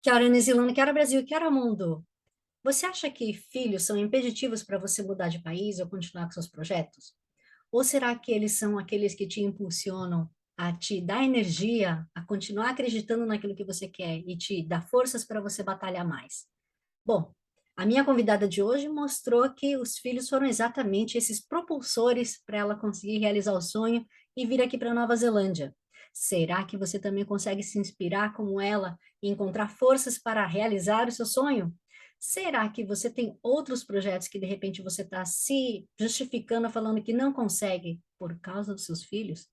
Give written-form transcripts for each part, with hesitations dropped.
Que hora New Zealand, que hora Brasil, que hora mundo. Você acha que filhos são impeditivos para você mudar de país ou continuar com seus projetos? Ou será que eles são aqueles que te impulsionam a te dar energia, a continuar acreditando naquilo que você quer e te dar forças para você batalhar mais? Bom, a minha convidada de hoje mostrou que os filhos foram exatamente esses propulsores para ela conseguir realizar o sonho e vir aqui para Nova Zelândia. Será que você também consegue se inspirar como ela e encontrar forças para realizar o seu sonho? Será que você tem outros projetos que de repente você está se justificando, falando que não consegue por causa dos seus filhos?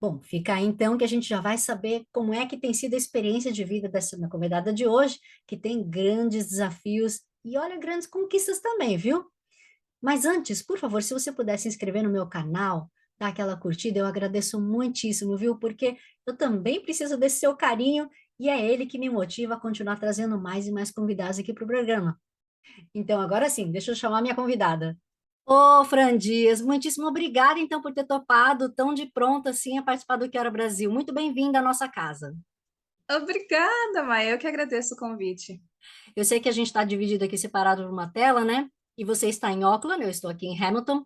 Bom, fica aí então que a gente já vai saber como é que tem sido a experiência de vida dessa minha convidada de hoje, que tem grandes desafios e olha, grandes conquistas também, viu? Mas antes, por favor, se você puder se inscrever no meu canal, dar aquela curtida, eu agradeço muitíssimo, viu? Porque eu também preciso desse seu carinho e é ele que me motiva a continuar trazendo mais e mais convidados aqui para o programa. Então, agora sim, deixa eu chamar minha convidada. Ô, Fran Dias, muitíssimo obrigada, então, por ter topado tão de pronto assim a participar do Que Hora Brasil. Muito bem-vinda à nossa casa. Obrigada, Maia. Eu que agradeço o convite. Eu sei que a gente está dividido aqui, separado por uma tela, né? E você está em Auckland, eu estou aqui em Hamilton,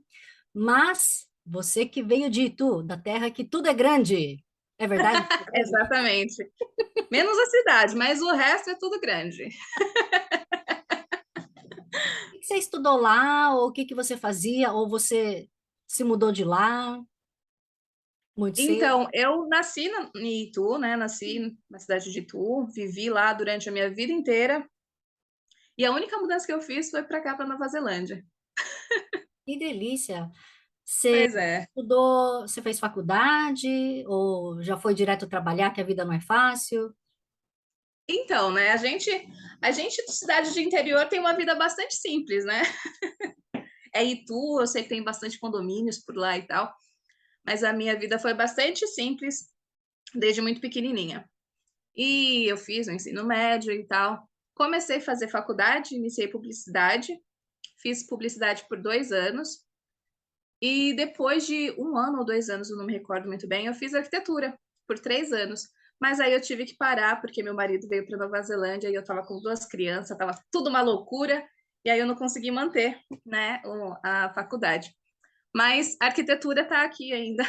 mas você que veio de Itu, da terra que tudo é grande. É verdade? Tudo é grande? Exatamente. Menos a cidade, mas o resto é tudo grande. O que você estudou lá, ou o que que você fazia, ou você se mudou de lá muito cedo? Então, eu nasci em Itu, né? Nasci na cidade de Itu, vivi lá durante a minha vida inteira. E a única mudança que eu fiz foi para cá, para Nova Zelândia. Que delícia! Você Pois é. estudou, você fez faculdade ou já foi direto trabalhar, que a vida não é fácil? Então, né? A gente de cidade de interior tem uma vida bastante simples, né? É Itu, eu sei que tem bastante condomínios por lá e tal, mas a minha vida foi bastante simples desde muito pequenininha. E eu fiz o ensino médio e tal. Comecei a fazer faculdade, iniciei publicidade, fiz publicidade por 2 anos. E depois de 1 ano ou 2 anos, eu não me recordo muito bem, eu fiz arquitetura por 3 anos. Mas aí eu tive que parar porque meu marido veio para Nova Zelândia e eu estava com 2 crianças, estava tudo uma loucura. E aí eu não consegui manter, né, a faculdade. Mas a arquitetura está aqui ainda.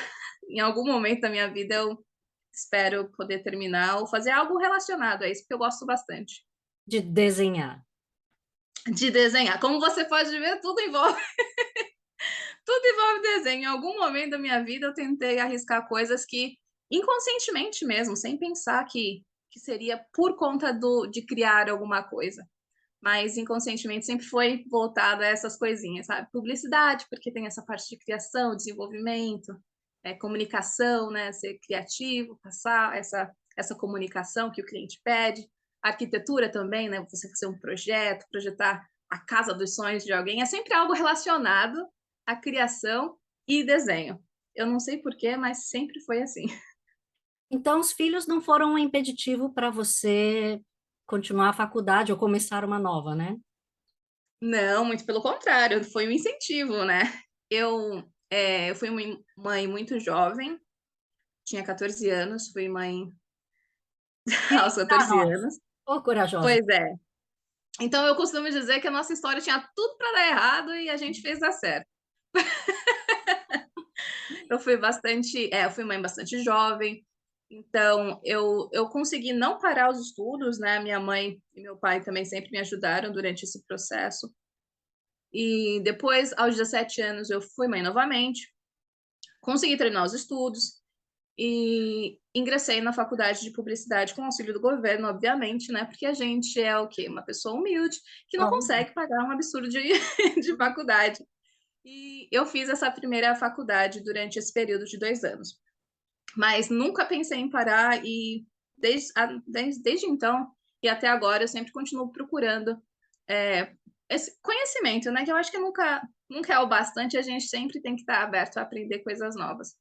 Em algum momento da minha vida eu espero poder terminar ou fazer algo relacionado a isso, porque eu gosto bastante De desenhar. de desenhar. Como você pode ver, tudo envolve desenho. Em algum momento da minha vida eu tentei arriscar coisas que inconscientemente mesmo, sem pensar que seria por conta de criar alguma coisa. Mas inconscientemente sempre foi voltado a essas coisinhas, sabe? Publicidade, porque tem essa parte de criação, desenvolvimento, comunicação, né? Ser criativo, passar essa comunicação que o cliente pede. Arquitetura também, né? Você fazer um projeto, projetar a casa dos sonhos de alguém, é sempre algo relacionado à criação e desenho. Eu não sei porquê, mas sempre foi assim. Então, os filhos não foram um impeditivo para você continuar a faculdade ou começar uma nova, né? Não, muito pelo contrário, foi um incentivo, né? Eu fui uma mãe muito jovem, tinha 14 anos, fui mãe aos Ah, 14 nós. anos. Ô, corajosa. Pois é. Então eu costumo dizer que a nossa história tinha tudo para dar errado e a gente fez dar certo. Eu fui mãe bastante jovem, então eu consegui não parar os estudos, né? Minha mãe e meu pai também sempre me ajudaram durante esse processo. E depois, aos 17 anos, eu fui mãe novamente, consegui terminar os estudos e ingressei na faculdade de publicidade com auxílio do governo, obviamente, né? Porque a gente é o quê? Uma pessoa humilde que não Óbvio. consegue pagar um absurdo de, de faculdade. E eu fiz essa primeira faculdade durante esse período de 2 anos. Mas nunca pensei em parar e desde então e até agora eu sempre continuo procurando esse conhecimento, né? Que eu acho que nunca é o bastante, a gente sempre tem que estar aberto a aprender coisas novas.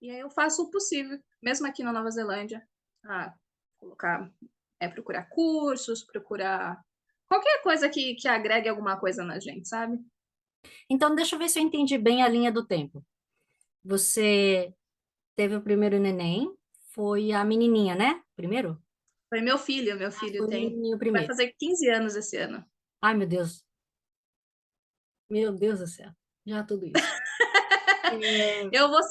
E aí eu faço o possível, mesmo aqui na Nova Zelândia, a colocar, procurar cursos, procurar qualquer coisa que agregue alguma coisa na gente, sabe? Então, deixa eu ver se eu entendi bem a linha do tempo. Você teve o primeiro neném, foi a menininha, né? Primeiro? Foi meu Ah, filho foi o tem, menininho vai primeiro. fazer 15 anos esse ano. Ai, meu Deus do céu, já tudo isso. É, Eu vou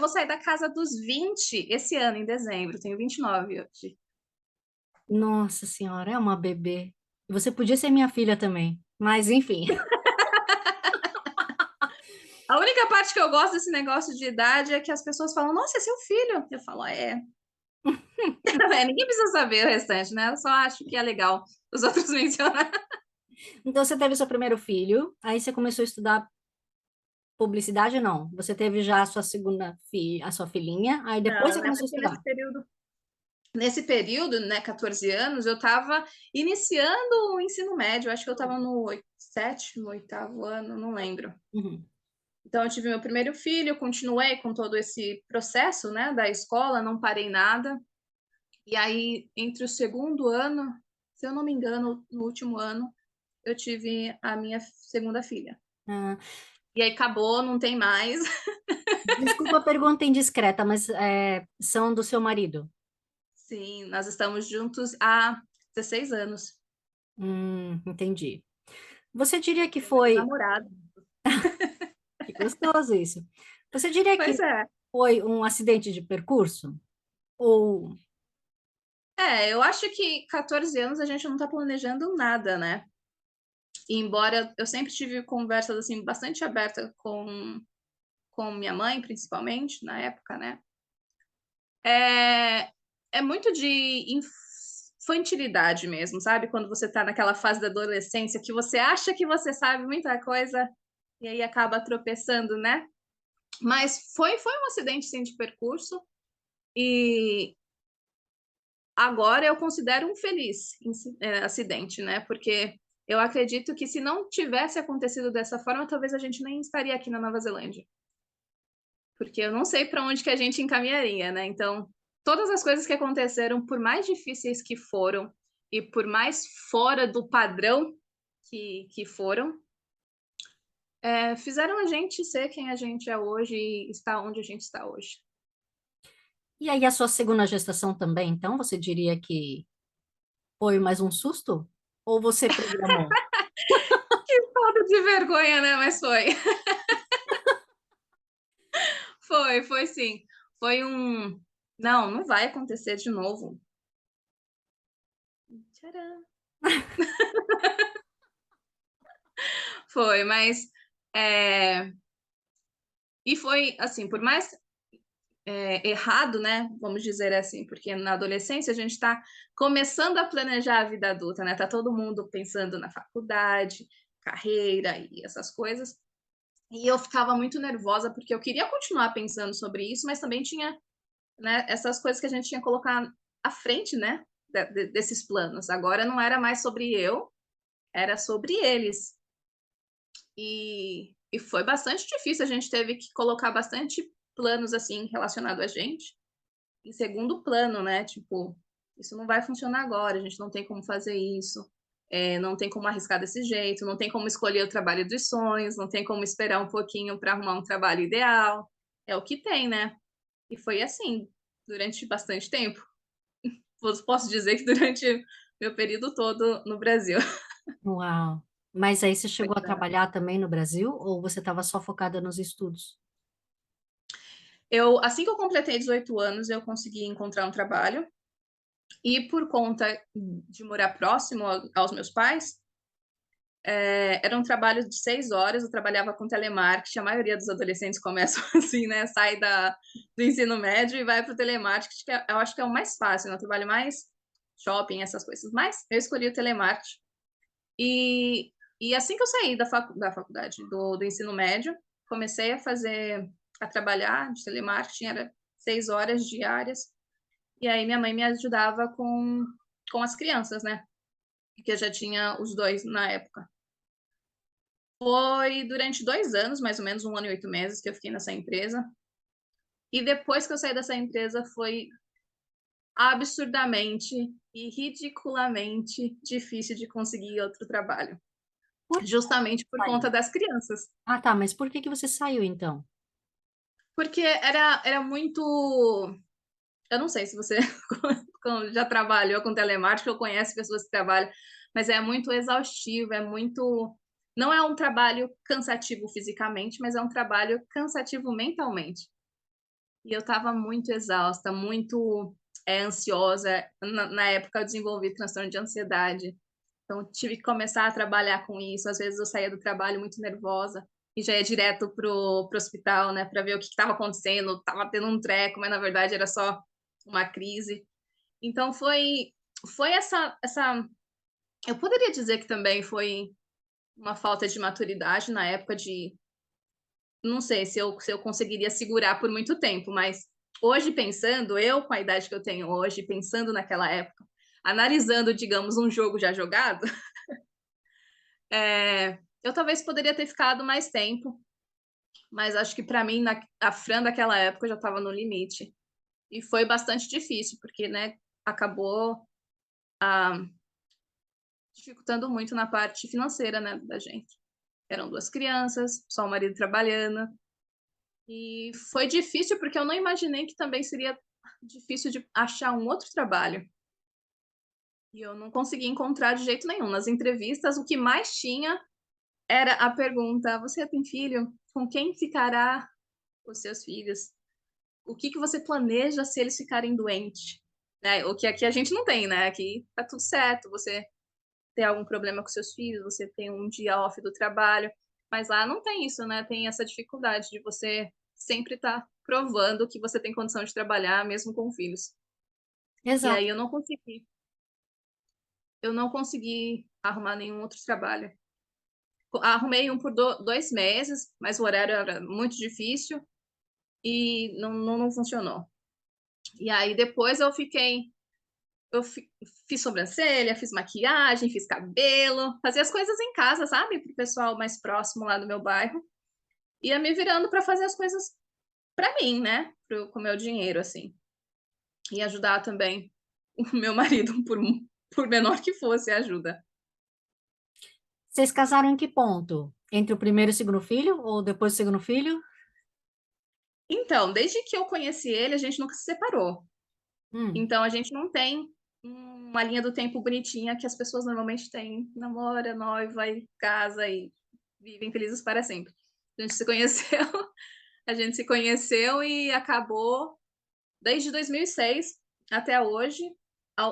sair da casa dos 20 esse ano, em dezembro. Tenho 29 hoje. nossa senhora, é uma bebê. Você podia ser minha filha também, mas enfim. A única parte que eu gosto desse negócio de idade é que as pessoas falam, nossa, é seu filho. Eu falo, "Ah, é." É, ninguém precisa saber o restante, né? Eu só acho que é legal os outros mencionar. Então você teve seu primeiro filho, aí você começou a estudar publicidade, não? Você teve já a sua segunda filha, a sua filhinha, aí depois Não, você né? começou a Porque estudar. nesse período, né, 14 anos, eu estava iniciando o ensino médio. Acho que eu estava no sétimo, oitavo ano, não lembro. Uhum. Então, eu tive meu primeiro filho, continuei com todo esse processo, né, da escola, não parei nada. E aí, entre o segundo ano, se eu não me engano, no último ano, eu tive a minha segunda filha. Ah, E aí acabou, não tem mais. desculpa a pergunta indiscreta, mas são do seu marido? Sim, nós estamos juntos há 16 anos. Entendi. Você diria que Meu foi, namorado. que gostoso isso. Você diria que Pois é. foi um acidente de percurso? Ou, É, eu acho que 14 anos a gente não está planejando nada, né? E embora eu sempre tive conversas assim bastante abertas com minha mãe, principalmente na época, né? É, é muito de infantilidade mesmo, sabe? Quando você tá naquela fase da adolescência que você acha que você sabe muita coisa e aí acaba tropeçando, né? Mas foi um acidente sim de percurso e agora eu considero um feliz acidente, né? Porque eu acredito que se não tivesse acontecido dessa forma, talvez a gente nem estaria aqui na Nova Zelândia. Porque eu não sei para onde que a gente encaminharia, né? Então, todas as coisas que aconteceram, por mais difíceis que foram e por mais fora do padrão que foram, fizeram a gente ser quem a gente é hoje e estar onde a gente está hoje. e aí a sua segunda gestação também, então, você diria que foi mais um susto? Ou você programou? Falta de vergonha, né? Mas foi. Foi sim. Foi um. Não, não vai acontecer de novo. Tcharam. Foi, mas. é, E foi assim, por mais errado, né? Vamos dizer assim, porque na adolescência a gente está começando a planejar a vida adulta, né? Tá todo mundo pensando na faculdade, carreira e essas coisas. E eu ficava muito nervosa porque eu queria continuar pensando sobre isso, mas também tinha, né, essas coisas que a gente tinha que colocar à frente, né? Desses planos. Agora não era mais sobre eu, era sobre eles. E foi bastante difícil, a gente teve que colocar bastante planos assim relacionados a gente em segundo plano, né? Tipo, isso não vai funcionar agora, a gente não tem como fazer isso, não tem como arriscar desse jeito, não tem como escolher o trabalho dos sonhos, não tem como esperar um pouquinho para arrumar um trabalho ideal. É o que tem, né? E foi assim durante bastante tempo. Posso dizer que durante meu período todo no Brasil. Uau! Mas aí você Pois chegou a é. trabalhar também no Brasil ou você estava só focada nos estudos? Assim que eu completei 18 anos, eu consegui encontrar um trabalho. E por conta de morar próximo aos meus pais, era um trabalho de 6 horas. Eu trabalhava com telemarketing. A maioria dos adolescentes começam assim, né? Sai do ensino médio e vai para o telemarketing, que eu acho que é o mais fácil, né? Eu trabalho mais shopping, essas coisas. Mas eu escolhi o telemarketing. E, e assim que eu saí da faculdade, do ensino médio, comecei a trabalhar de telemarketing, era 6 horas diárias. E aí minha mãe me ajudava com as crianças, né? Porque eu já tinha os dois na época. Foi durante 2 anos, mais ou menos 1 ano e 8 meses, que eu fiquei nessa empresa. E depois que eu saí dessa empresa, foi absurdamente e ridiculamente difícil de conseguir outro trabalho. Por que Justamente por saiu? conta das crianças. Ah, tá, mas por que que você saiu então? Porque era muito. Eu não sei se você já trabalhou com telemarketing ou conhece pessoas que trabalham, mas é muito exaustivo, é muito. Não é um trabalho cansativo fisicamente, mas é um trabalho cansativo mentalmente. E eu estava muito exausta, muito ansiosa. Na época eu desenvolvi transtorno de ansiedade. Então, tive que começar a trabalhar com isso. Às vezes eu saía do trabalho muito nervosa e já ia direto pro hospital, né, para ver o que estava acontecendo. Tava tendo um treco, mas na verdade era só uma crise. Então, foi essa. Eu poderia dizer que também foi uma falta de maturidade na época de. Não sei se eu conseguiria segurar por muito tempo, mas hoje pensando, eu com a idade que eu tenho hoje, pensando naquela época, analisando, digamos, um jogo já jogado, eu talvez poderia ter ficado mais tempo, mas acho que para mim, a Fran daquela época já estava no limite. E foi bastante difícil, porque, né, acabou dificultando muito na parte financeira, né, da gente. Eram duas crianças, só o marido trabalhando. E foi difícil porque eu não imaginei que também seria difícil de achar um outro trabalho. E eu não consegui encontrar de jeito nenhum. Nas entrevistas, o que mais tinha era a pergunta: você tem filho? Com quem ficará os seus filhos? O que você planeja se eles ficarem doentes? Né? O que aqui a gente não tem, né? Aqui tá tudo certo. Você tem algum problema com seus filhos, você tem um dia off do trabalho. Mas lá não tem isso, né? Tem essa dificuldade de você sempre estar provando que você tem condição de trabalhar, mesmo com filhos. E Exato. aí eu não consegui arrumar nenhum outro trabalho. Arrumei um por 2 meses, mas o horário era muito difícil e não funcionou. E aí depois fiz sobrancelha, fiz maquiagem, fiz cabelo, fazia as coisas em casa, sabe? Pro pessoal mais próximo lá do meu bairro. Ia me virando para fazer as coisas para mim, né? Com o meu dinheiro, assim. E ajudar também o meu marido, por menor que fosse a ajuda. Vocês casaram em que ponto? Entre o primeiro e o segundo filho ou depois do segundo filho? Então, desde que eu conheci ele, a gente nunca se separou. Hum, Então, a gente não tem uma linha do tempo bonitinha que as pessoas normalmente têm. Namora, noiva e casa e vivem felizes para sempre. A gente se conheceu, a gente se conheceu e acabou desde 2006 até hoje.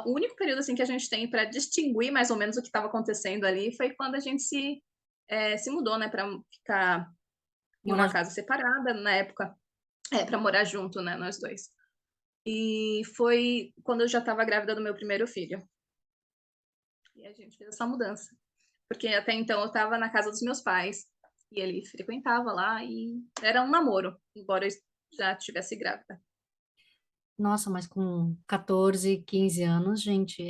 O único período assim que a gente tem para distinguir mais ou menos o que estava acontecendo ali foi quando a gente se mudou, né, para ficar em uma morar casa separada na época, para morar junto, né, nós dois. E foi quando eu já estava grávida do meu primeiro filho. E a gente fez essa mudança. Porque até então eu estava na casa dos meus pais e ele frequentava lá e era um namoro, embora eu já estivesse grávida. Nossa, mas com 14, 15 anos, gente,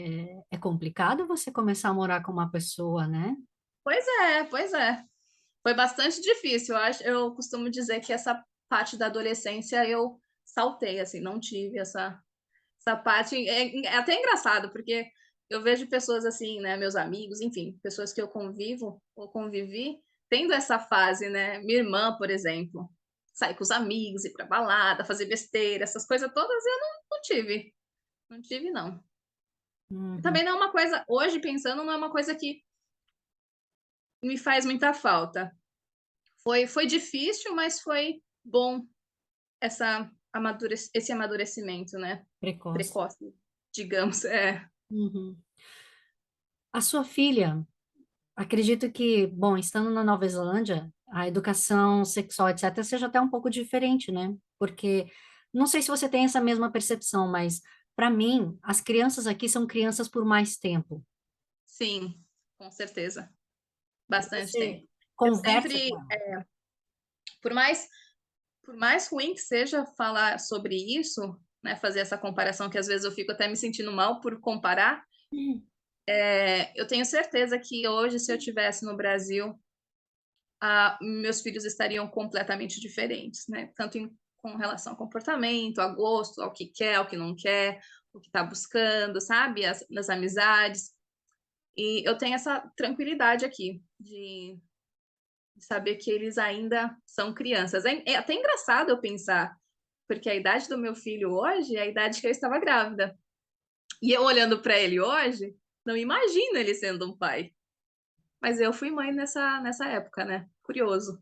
é complicado você começar a morar com uma pessoa, né? Pois é, pois é. Foi bastante difícil. Eu costumo dizer que essa parte da adolescência eu saltei, assim, não tive essa parte. É até engraçado, porque eu vejo pessoas assim, né, meus amigos, enfim, pessoas que eu convivo ou convivi, tendo essa fase, né? Minha irmã, por exemplo, sair com os amigos, ir pra balada, fazer besteira, essas coisas todas eu não tive. Não tive, não. E Uhum. também não é uma coisa, hoje pensando, não é uma coisa que me faz muita falta. Foi difícil, mas foi bom esse amadurecimento, né? Precoce. Precoce, digamos. É. Uhum. A sua filha, acredito que, bom, estando na Nova Zelândia, a educação sexual, etc., seja até um pouco diferente, né? Porque não sei se você tem essa mesma percepção, mas para mim, as crianças aqui são crianças por mais tempo. Sim, com certeza. Bastante Você tempo. Eu conversa sempre, com ela. por mais, por mais ruim que seja falar sobre isso, né, fazer essa comparação, que às vezes eu fico até me sentindo mal por comparar, eu tenho certeza que hoje, se eu tivesse no Brasil, meus filhos estariam completamente diferentes, né? Tanto com relação ao comportamento, a gosto, ao que quer, ao que não quer, o que está buscando, sabe? Nas amizades. E eu tenho essa tranquilidade aqui de saber que eles ainda são crianças. É até engraçado eu pensar, porque a idade do meu filho hoje é a idade que eu estava grávida. E eu olhando para ele hoje, não imagino ele sendo um pai. Mas eu fui mãe nessa época, né? Curioso.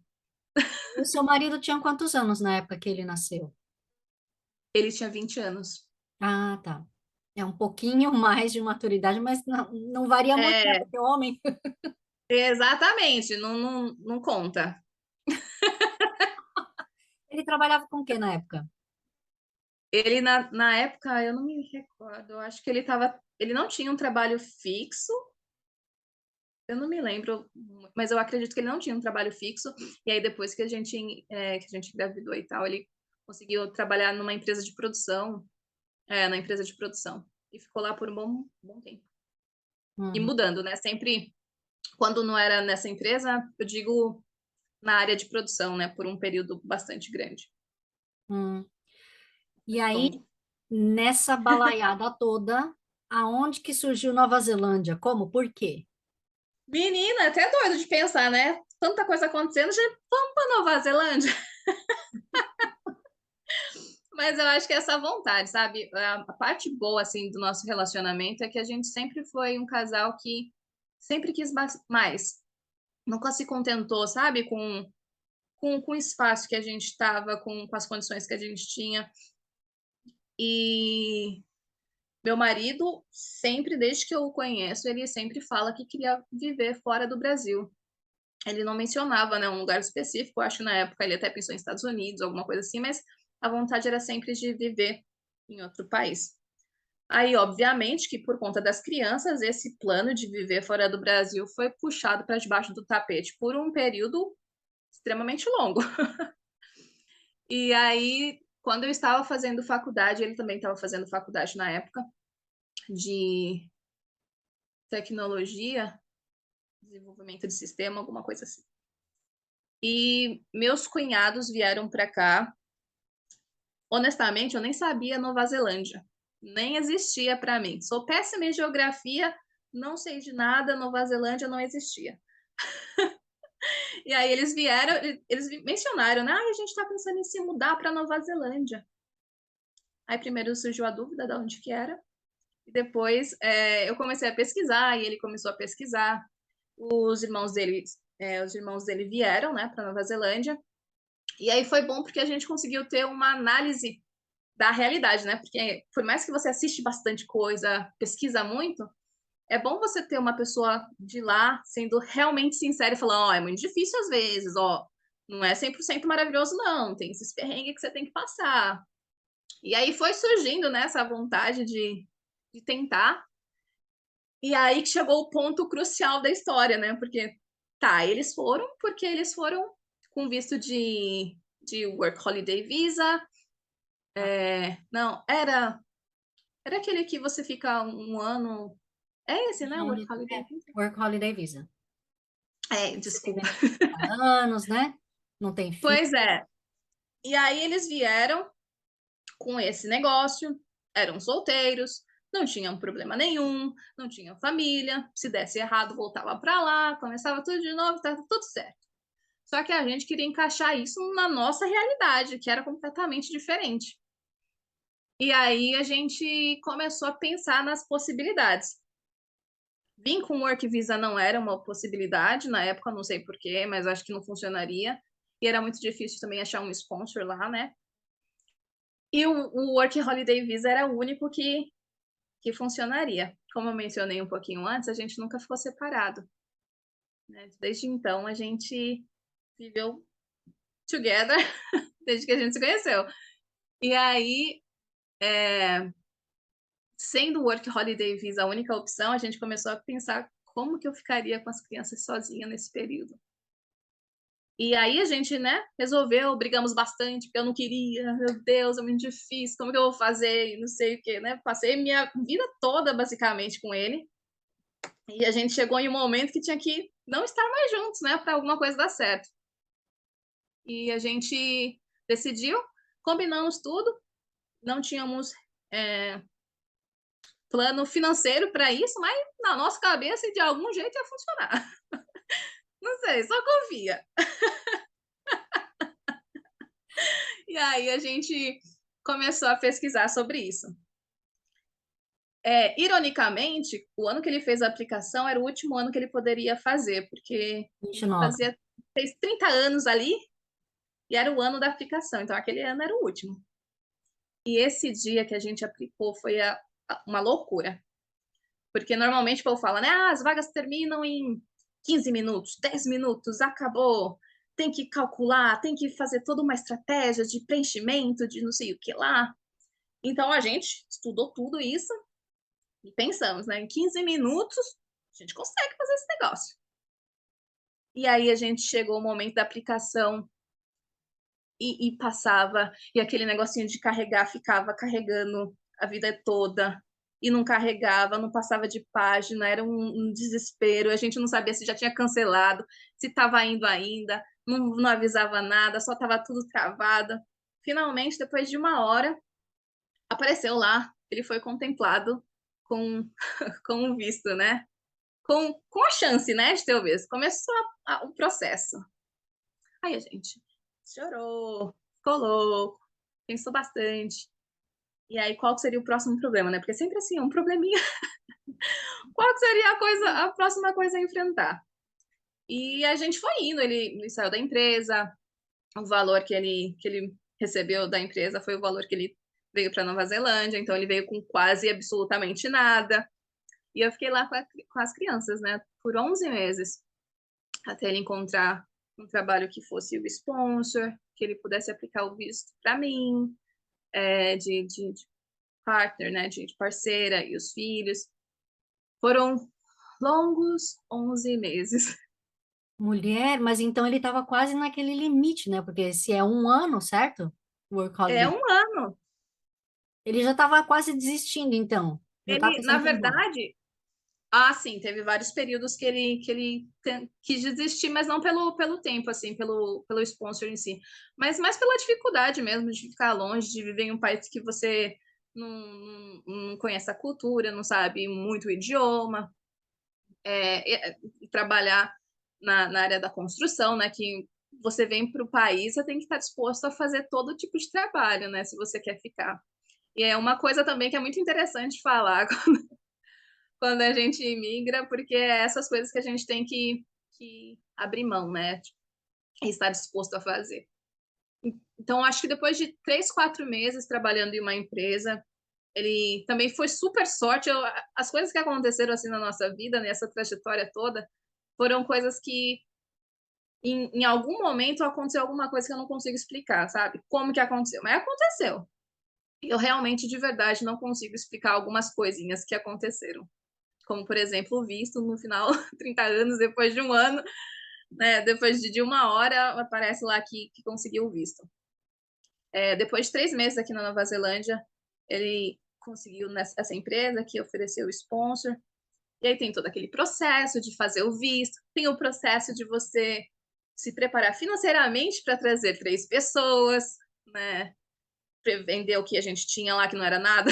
O seu marido tinha quantos anos na época que ele nasceu? Ele tinha 20 anos. Ah, tá. É um pouquinho mais de maturidade, mas não varia muito, né? É, Porque o homem, exatamente, não conta. ele trabalhava com o que na época? Ele, na época, eu não me recordo, eu acho que ele não tinha um trabalho fixo, eu não me lembro, mas eu acredito que ele não tinha um trabalho fixo, e aí depois que a gente engravidou e tal, ele conseguiu trabalhar numa empresa de produção, na empresa de produção, e ficou lá por um bom tempo. E Uhum, mudando, né? Sempre, quando não era nessa empresa, eu digo na área de produção, né? Por um período bastante grande. uhum. E Foi aí, bom. nessa balaiada toda, aonde que surgiu Nova Zelândia? Como? Por quê? Menina, é até doido de pensar, né? Tanta coisa acontecendo, já vamos para Nova Zelândia. Mas eu acho que é essa vontade, sabe? A parte boa, assim, do nosso relacionamento é que a gente sempre foi um casal que sempre quis mais. Nunca se contentou, sabe? Com o espaço que a gente estava, com as condições que a gente tinha. E meu marido, sempre, desde que eu o conheço, ele sempre fala que queria viver fora do Brasil. Ele não mencionava, né, um lugar específico, eu acho que na época ele até pensou em Estados Unidos, alguma coisa assim, mas a vontade era sempre de viver em outro país. Aí, obviamente, que por conta das crianças, esse plano de viver fora do Brasil foi puxado para debaixo do tapete por um período extremamente longo. E aí, quando eu estava fazendo faculdade, ele também estava fazendo faculdade na época de tecnologia, desenvolvimento de sistema, alguma coisa assim. E meus cunhados vieram para cá. Honestamente, eu nem sabia Nova Zelândia. Nem existia para mim. Sou péssima em geografia, não sei de nada, Nova Zelândia não existia. E aí eles vieram, eles mencionaram, né? Ah, a gente está pensando em se mudar para Nova Zelândia. Aí primeiro surgiu a dúvida de onde que era. E depois eu comecei a pesquisar e ele começou a pesquisar. Os irmãos dele vieram, né, para Nova Zelândia. E aí foi bom porque a gente conseguiu ter uma análise da realidade, né? Porque por mais que você assiste bastante coisa, pesquisa muito, é bom você ter uma pessoa de lá sendo realmente sincera e falando, ó, é muito difícil às vezes, ó, não é 100% maravilhoso não, tem esses perrengues que você tem que passar. E aí foi surgindo, né, essa vontade de tentar, e aí que chegou o ponto crucial da história, né? Porque, tá, eles foram porque eles foram com visto de Work Holiday Visa, não, era aquele que você fica um ano. É esse, né? Work Holiday Visa? Work Holiday Visa. Você tem Desculpa. benefício de 30 anos, né? Não tem filho. Pois é. E aí eles vieram com esse negócio, eram solteiros, não tinham problema nenhum, não tinham família. Se desse errado, voltava para lá, começava tudo de novo, tá tudo certo. Só que a gente queria encaixar isso na nossa realidade, que era completamente diferente. E aí a gente começou a pensar nas possibilidades. Vim com Work Visa não era uma possibilidade na época, não sei porquê, mas acho que não funcionaria. E era muito difícil também achar um sponsor lá, né? E o Work Holiday Visa era o único que funcionaria. Como eu mencionei um pouquinho antes, a gente nunca ficou separado, né? Desde então, a gente viveu together, desde que a gente se conheceu. E aí, sendo o Work Holiday Visa a única opção, a gente começou a pensar como que eu ficaria com as crianças sozinha nesse período. E aí a gente, né, resolveu, brigamos bastante, porque eu não queria, meu Deus, é muito difícil, como que eu vou fazer? E não sei o quê, né? Passei minha vida toda, basicamente, com ele. E a gente chegou em um momento que tinha que não estar mais juntos, né, para alguma coisa dar certo. E a gente decidiu, combinamos tudo, não tínhamos plano financeiro para isso, mas na nossa cabeça, de algum jeito, ia funcionar. Não sei, só confia. E aí a gente começou a pesquisar sobre isso. Ironicamente, o ano que ele fez a aplicação era o último ano que ele poderia fazer, porque ele 29. fez 30 anos ali e era o ano da aplicação, então aquele ano era o último. E esse dia que a gente aplicou foi uma loucura, porque normalmente o povo fala, né? As vagas terminam em 15 minutos, 10 minutos, acabou. Tem que calcular, tem que fazer toda uma estratégia de preenchimento, de não sei o que lá. Então a gente estudou tudo isso e pensamos, né? Em 15 minutos a gente consegue fazer esse negócio. E aí a gente chegou o momento da aplicação e passava, e aquele negocinho de carregar ficava carregando a vida toda, e não carregava, não passava de página, era um desespero, a gente não sabia se já tinha cancelado, se estava indo ainda, não avisava nada, só estava tudo travado. Finalmente, depois de 1 hora, apareceu lá, ele foi contemplado com, com o visto, né? Com a chance, né, de ter o visto. Começou o processo. Aí a gente chorou, ficou louco, pensou bastante. E aí, qual seria o próximo problema, né? Porque sempre assim, um probleminha. Qual que seria a próxima coisa a enfrentar? E a gente foi indo, ele saiu da empresa, o valor que ele recebeu da empresa foi o valor que ele veio para Nova Zelândia, então ele veio com quase absolutamente nada. E eu fiquei lá com as crianças, né, por 11 meses, até ele encontrar um trabalho que fosse o sponsor, que ele pudesse aplicar o visto para mim, de partner, né, de parceira e os filhos. Foram longos 11 meses. Mulher, mas então ele estava quase naquele limite, né? Porque se é um ano, certo? Work É holiday. um ano. Ele já estava quase desistindo, então. Já estava Ele, na pensando em ir embora. verdade, sim, teve vários períodos que ele quis desistir, mas não pelo tempo, assim, pelo sponsor em si, mas mais pela dificuldade mesmo de ficar longe, de viver em um país que você não conhece a cultura, não sabe muito o idioma, e trabalhar na área da construção, né? Que você vem para o país, você tem que estar disposto a fazer todo tipo de trabalho, né? Se você quer ficar. E é uma coisa também que é muito interessante falar quando a gente imigra, porque é essas coisas que a gente tem que abrir mão, né? E estar disposto a fazer. Então, acho que depois de 3, 4 meses trabalhando em uma empresa, ele também foi super sorte. As coisas que aconteceram assim na nossa vida, nessa trajetória toda, foram coisas que em algum momento aconteceu alguma coisa que eu não consigo explicar, sabe? Como que aconteceu? Mas aconteceu. Eu realmente, de verdade, não consigo explicar algumas coisinhas que aconteceram. Como, por exemplo, o visto no final, 30 anos depois de um ano, né? Depois de 1 hora, aparece lá que conseguiu o visto. Depois de 3 meses aqui na Nova Zelândia, ele conseguiu essa empresa que ofereceu o sponsor. E aí tem todo aquele processo de fazer o visto, tem o processo de você se preparar financeiramente para trazer 3 pessoas, né? Vender o que a gente tinha lá, que não era nada,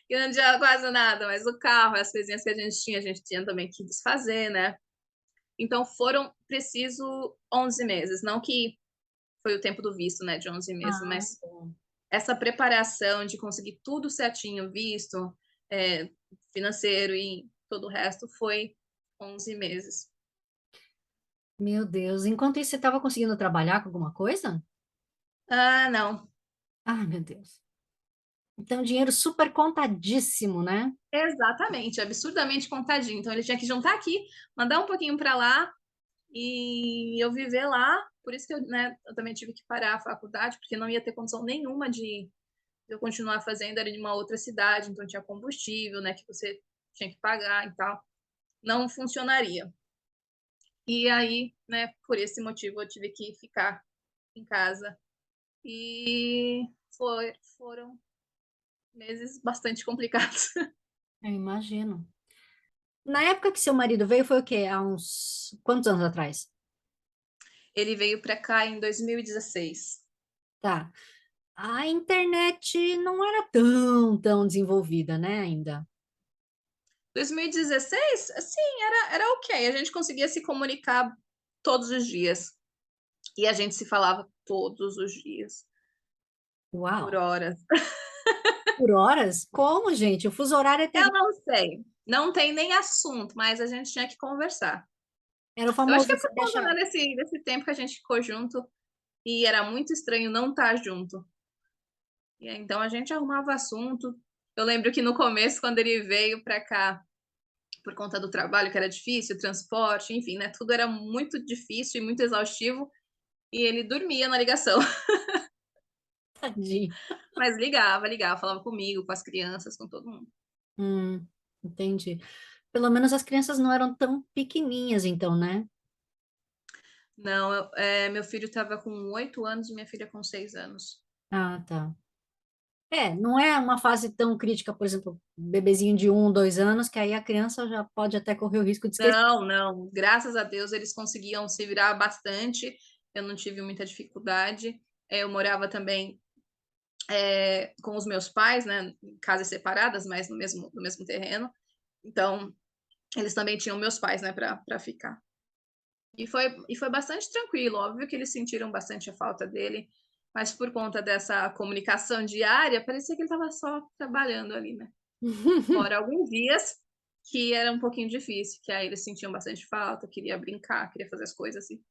que não tinha quase nada, mas o carro, as coisinhas que a gente tinha também que desfazer, né? Então foram preciso 11 meses, não que foi o tempo do visto, né, de 11 meses, Ah, mas bom. essa preparação de conseguir tudo certinho, visto, é, financeiro e todo o resto foi 11 meses. Meu Deus. Enquanto isso, você estava conseguindo trabalhar com alguma coisa? Não, Ah, meu Deus. Então, dinheiro super contadíssimo, né? exatamente, absurdamente contadinho. Então ele tinha que juntar aqui, mandar um pouquinho para lá e eu viver lá. Por isso que eu, né, eu também tive que parar a faculdade, porque não ia ter condição nenhuma de eu continuar fazendo, era de uma outra cidade, então tinha combustível, né, que você tinha que pagar e tal. Não funcionaria. E aí, né, por esse motivo eu tive que ficar em casa. E foram meses bastante complicados. Eu imagino. Na época que seu marido veio, foi o quê? Há uns quantos anos atrás? Ele veio para cá em 2016. Tá. A internet não era tão desenvolvida, né, ainda. 2016, sim, era ok. A gente conseguia se comunicar todos os dias. E a gente se falava todos os dias, por Uau. horas. por horas? Como, gente? O fuso horário é Eu terrível. não sei. Não tem nem assunto, mas a gente tinha que conversar. Era o Eu acho que famoso é você por conta, deixa. né, desse tempo que a gente ficou junto e era muito estranho não estar junto. E aí, então a gente arrumava assunto. Eu lembro que no começo, quando ele veio para cá, por conta do trabalho, que era difícil, transporte, enfim, né? Tudo era muito difícil e muito exaustivo. E ele dormia na ligação. Tadinho. Mas ligava, falava comigo, com as crianças, com todo mundo. Hum, entendi. Pelo menos as crianças não eram tão pequenininhas, então, né? Não, meu filho estava com 8 anos e minha filha com 6 anos. Ah, tá. É, não é uma fase tão crítica, por exemplo, bebezinho de 1, 2 anos, que aí a criança já pode até correr o risco de esquecer. Não, não. Graças a Deus eles conseguiam se virar bastante. Eu não tive muita dificuldade. Eu morava também com os meus pais, né? Em casas separadas, mas no mesmo terreno. Então, eles também tinham meus pais, né, para ficar. E foi bastante tranquilo. Óbvio que eles sentiram bastante a falta dele, mas por conta dessa comunicação diária, parecia que ele estava só trabalhando ali, né? Fora alguns dias que era um pouquinho difícil, que aí eles sentiam bastante falta, queria brincar, queria fazer as coisas assim,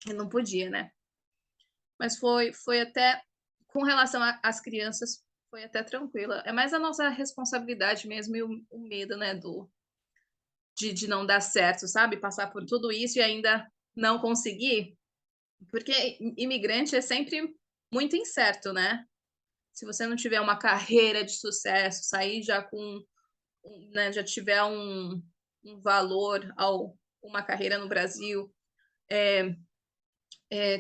e não podia, né? Mas foi até, com relação às crianças, foi até tranquila. É mais a nossa responsabilidade mesmo e o medo, né, de não dar certo, sabe? Passar por tudo isso e ainda não conseguir. Porque imigrante é sempre muito incerto, né? Se você não tiver uma carreira de sucesso, sair já com, né, já tiver um valor ao uma carreira no Brasil,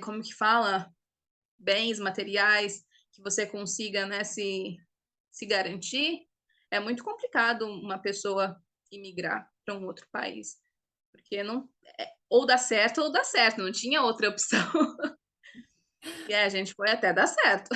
como que fala? Bens materiais que você consiga, né, se garantir, é muito complicado uma pessoa imigrar para um outro país, porque não ou dá certo ou dá certo, não tinha outra opção. E a gente foi até dar certo.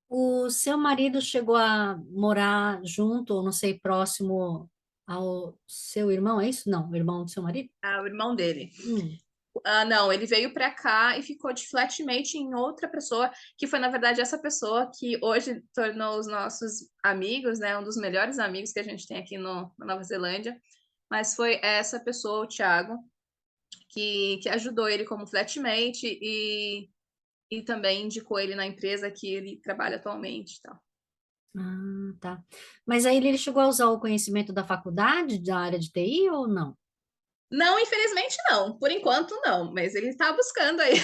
O seu marido chegou a morar junto, ou não sei, próximo ao seu irmão, é isso? Não, o irmão do seu marido? Ah, o irmão dele. Hum. Ah, não, ele veio para cá e ficou de flatmate em outra pessoa, que foi, na verdade, essa pessoa que hoje tornou os nossos amigos, né? Um dos melhores amigos que a gente tem aqui na Nova Zelândia. Mas foi essa pessoa, o Thiago, que ajudou ele como flatmate e também indicou ele na empresa que ele trabalha atualmente, e tal. Ah, tá. Mas aí ele chegou a usar o conhecimento da faculdade, da área de TI, ou não? Não, infelizmente não. Por enquanto não, mas ele está buscando aí.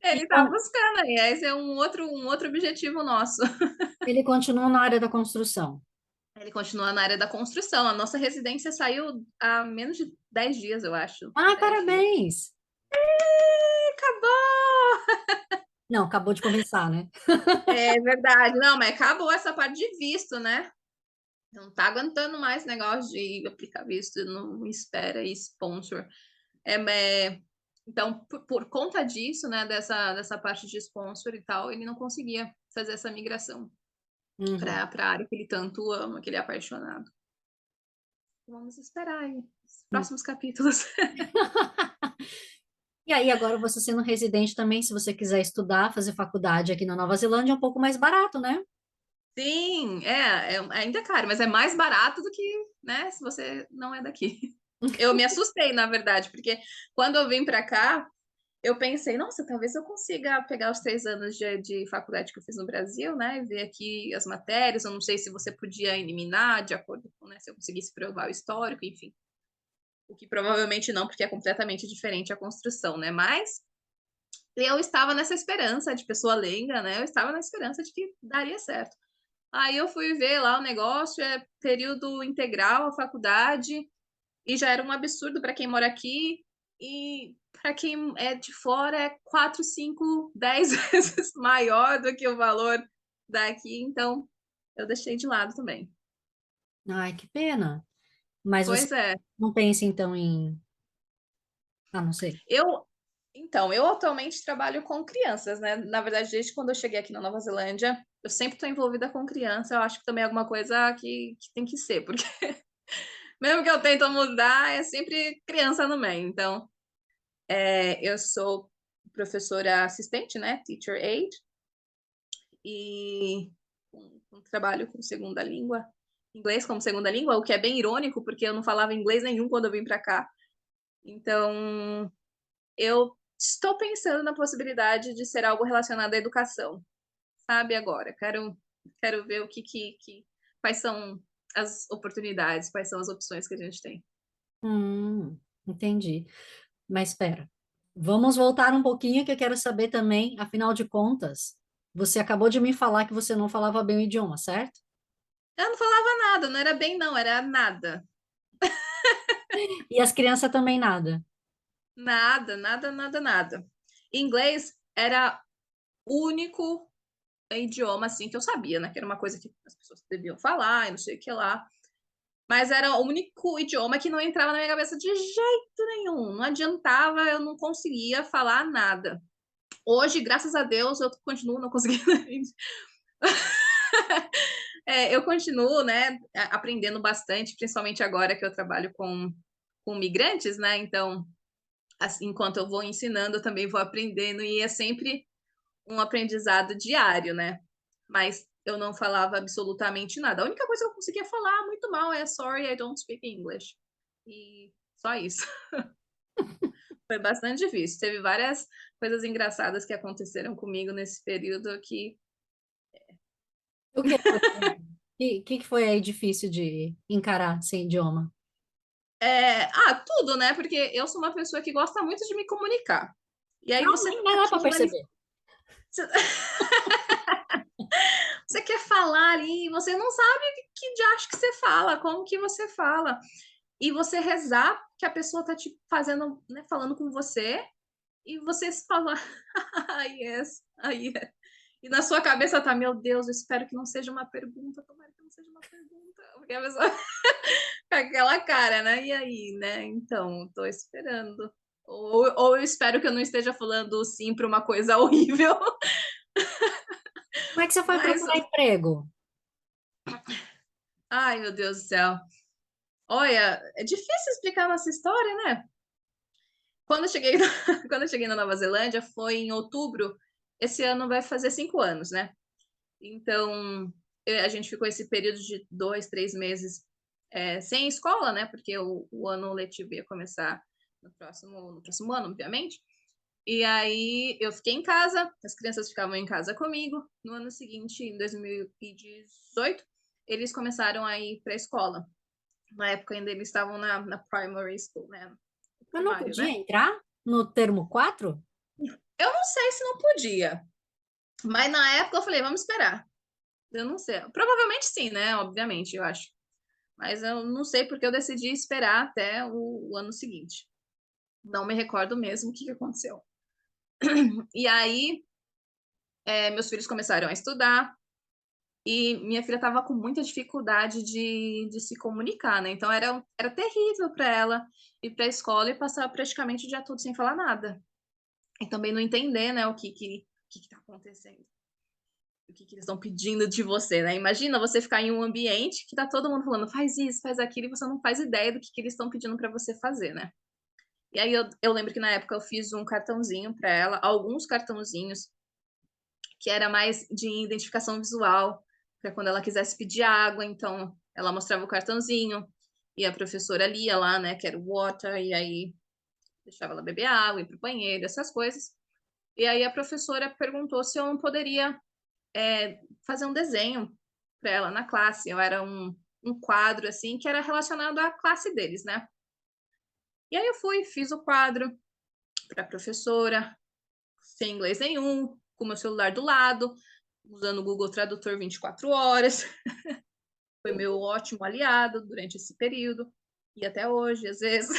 Ele está Então, buscando aí. Esse é um outro objetivo nosso. ele continua na área da construção. Ele continua na área da construção. A nossa residência saiu há menos de 10 dias, eu acho. Ah, 10 dias. parabéns! Acabou! Não, acabou de começar, né? É verdade. Não, mas acabou essa parte de visto, né? Não tá aguentando mais negócio de aplicar visto, não espera e sponsor. Então, por conta disso, né, dessa parte de sponsor e tal, ele não conseguia fazer essa migração Uhum. para a área que ele tanto ama, que ele é apaixonado. Vamos esperar aí os próximos capítulos. E aí, agora você sendo residente também, se você quiser estudar, fazer faculdade aqui na Nova Zelândia, é um pouco mais barato, né? Sim, ainda é caro, mas é mais barato do que, né, se você não é daqui. Eu me assustei, na verdade, porque quando eu vim para cá, eu pensei, nossa, talvez eu consiga pegar os 3 anos de faculdade que eu fiz no Brasil, né, e ver aqui as matérias. Eu não sei se você podia eliminar de acordo com, né, se eu conseguisse provar o histórico, enfim. O que provavelmente não, porque é completamente diferente a construção, né, mas eu estava nessa esperança de pessoa leiga, né, eu estava na esperança de que daria certo. Aí eu fui ver lá o negócio, é período integral a faculdade, e já era um absurdo para quem mora aqui, e para quem é de fora é 4, 5, 10 vezes maior do que o valor daqui, então eu deixei de lado também. Ai, que pena. Mas você Pois é, não pensa, então, em... Ah, não sei. eu eu atualmente trabalho com crianças, né? Na verdade, desde quando eu cheguei aqui na Nova Zelândia, eu sempre estou envolvida com criança. Eu acho que também é alguma coisa que tem que ser, porque mesmo que eu tento mudar, é sempre criança no meio. Então, eu sou professora assistente, né? Teacher aide. e trabalho com segunda língua, inglês como segunda língua, o que é bem irônico, porque eu não falava inglês nenhum quando eu vim para cá. Então, eu estou pensando na possibilidade de ser algo relacionado à educação, sabe? Agora, quero ver quais são as oportunidades, quais são as opções que a gente tem. Entendi. Mas espera, vamos voltar um pouquinho que eu quero saber também, afinal de contas, você acabou de me falar que você não falava bem o idioma, certo? Eu não falava nada, não era bem não, era nada. E as crianças também nada. Nada, nada, nada, nada. Inglês era o único idioma assim que eu sabia, né? Que era uma coisa que as pessoas deviam falar e não sei o que lá. Mas era o único idioma que não entrava na minha cabeça de jeito nenhum. Não adiantava, eu não conseguia falar nada. Hoje, graças a Deus, eu continuo não conseguindo. Eu continuo, né, aprendendo bastante, principalmente agora que eu trabalho com migrantes, né? Então, assim, enquanto eu vou ensinando, eu também vou aprendendo e é sempre um aprendizado diário, né? Mas eu não falava absolutamente nada. A única coisa que eu conseguia falar muito mal é sorry, I don't speak English. E só isso. Foi bastante difícil. Teve várias coisas engraçadas que aconteceram comigo nesse período que O que foi, por exemplo? Que foi aí difícil de encarar sem idioma? tudo, né? Porque eu sou uma pessoa que gosta muito de me comunicar. E aí Não, você nem tá dá para aquilo ali, perceber. você, você quer falar ali, você não sabe que diacho que você fala, como que você fala. E você rezar que a pessoa tá te fazendo, né, falando com você, e você fala, ah, yes, ah, yes. E na sua cabeça tá, meu Deus, eu espero que não seja uma pergunta, tomara que não seja uma pergunta. Porque a pessoa com aquela cara, né? E aí, né? Então, tô esperando. Ou eu espero que eu não esteja falando sim para uma coisa horrível. Como é que você foi Mas, procurar emprego? ai, meu Deus do céu. Olha, é difícil explicar nossa história, né? Quando eu cheguei, quando eu cheguei na Nova Zelândia, foi em outubro. Esse ano vai fazer 5 anos, né? Então, a gente ficou esse período de 2, 3 meses sem escola, né? Porque o ano letivo ia começar no próximo ano, obviamente. E aí eu fiquei em casa, as crianças ficavam em casa comigo. No ano seguinte, em 2018, eles começaram a ir para a escola. Na época ainda eles estavam na primary school, né? No Eu não primário, podia né? entrar no termo 4? Eu não sei se não podia, mas na época eu falei, vamos esperar. Eu não sei. Provavelmente sim, né? Obviamente, eu acho. Mas eu não sei porque eu decidi esperar até o ano seguinte. Não me recordo mesmo o que aconteceu. E aí, meus filhos começaram a estudar e minha filha estava com muita dificuldade de se comunicar, né? Então era terrível para ela ir para a escola e passar praticamente o dia todo sem falar nada. E também não entender, né, o que está acontecendo. O que eles estão pedindo de você, né? Imagina você ficar em um ambiente que tá todo mundo falando, faz isso, faz aquilo, e você não faz ideia do que eles estão pedindo para você fazer, né? E aí eu lembro que na época eu fiz um cartãozinho para ela, alguns cartãozinhos, que era mais de identificação visual, para quando ela quisesse pedir água, então ela mostrava o cartãozinho, e a professora lia lá, né, que era o water, e aí deixava ela beber água, ir pro banheiro, essas coisas. E aí a professora perguntou se eu não poderia fazer um desenho para ela na classe. Eu era um quadro assim que era relacionado à classe deles, né? E aí eu fui, fiz o quadro para a professora, sem inglês nenhum, com meu celular do lado, usando o Google Tradutor 24 horas. Foi meu ótimo aliado durante esse período e até hoje, às vezes.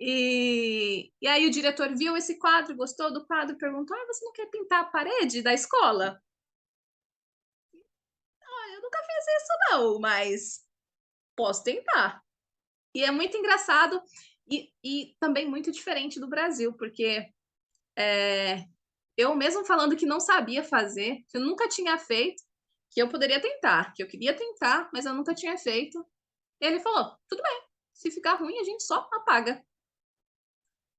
E aí o diretor viu esse quadro, gostou do quadro, perguntou: você não quer pintar a parede da escola? Eu nunca fiz isso, não, mas posso tentar. E é muito engraçado e também muito diferente do Brasil, porque eu mesmo falando que não sabia fazer, que eu nunca tinha feito, que eu poderia tentar, que eu queria tentar, mas eu nunca tinha feito. Ele falou: tudo bem, se ficar ruim, a gente só apaga.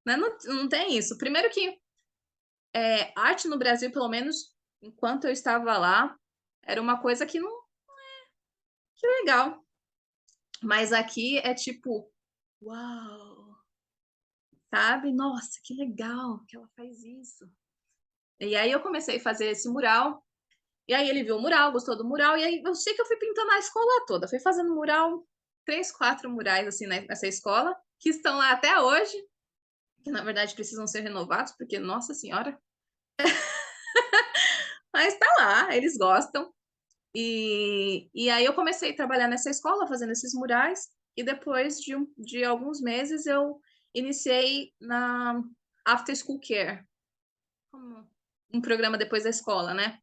Né? Não, não tem isso. Primeiro que arte no Brasil, pelo menos enquanto eu estava lá, era uma coisa que não, que legal. Mas aqui é tipo, uau, sabe? Nossa, que legal que ela faz isso. E aí eu comecei a fazer esse mural. E aí ele viu o mural, gostou do mural. E aí eu sei que eu fui pintando a escola toda. Fui fazendo mural, 3, 4 murais assim nessa escola, que estão lá até hoje. Que na verdade precisam ser renovados, porque, nossa senhora. Mas tá lá, eles gostam. E aí eu comecei a trabalhar nessa escola, fazendo esses murais. E depois de alguns meses eu iniciei na After School Care, como um programa depois da escola, né?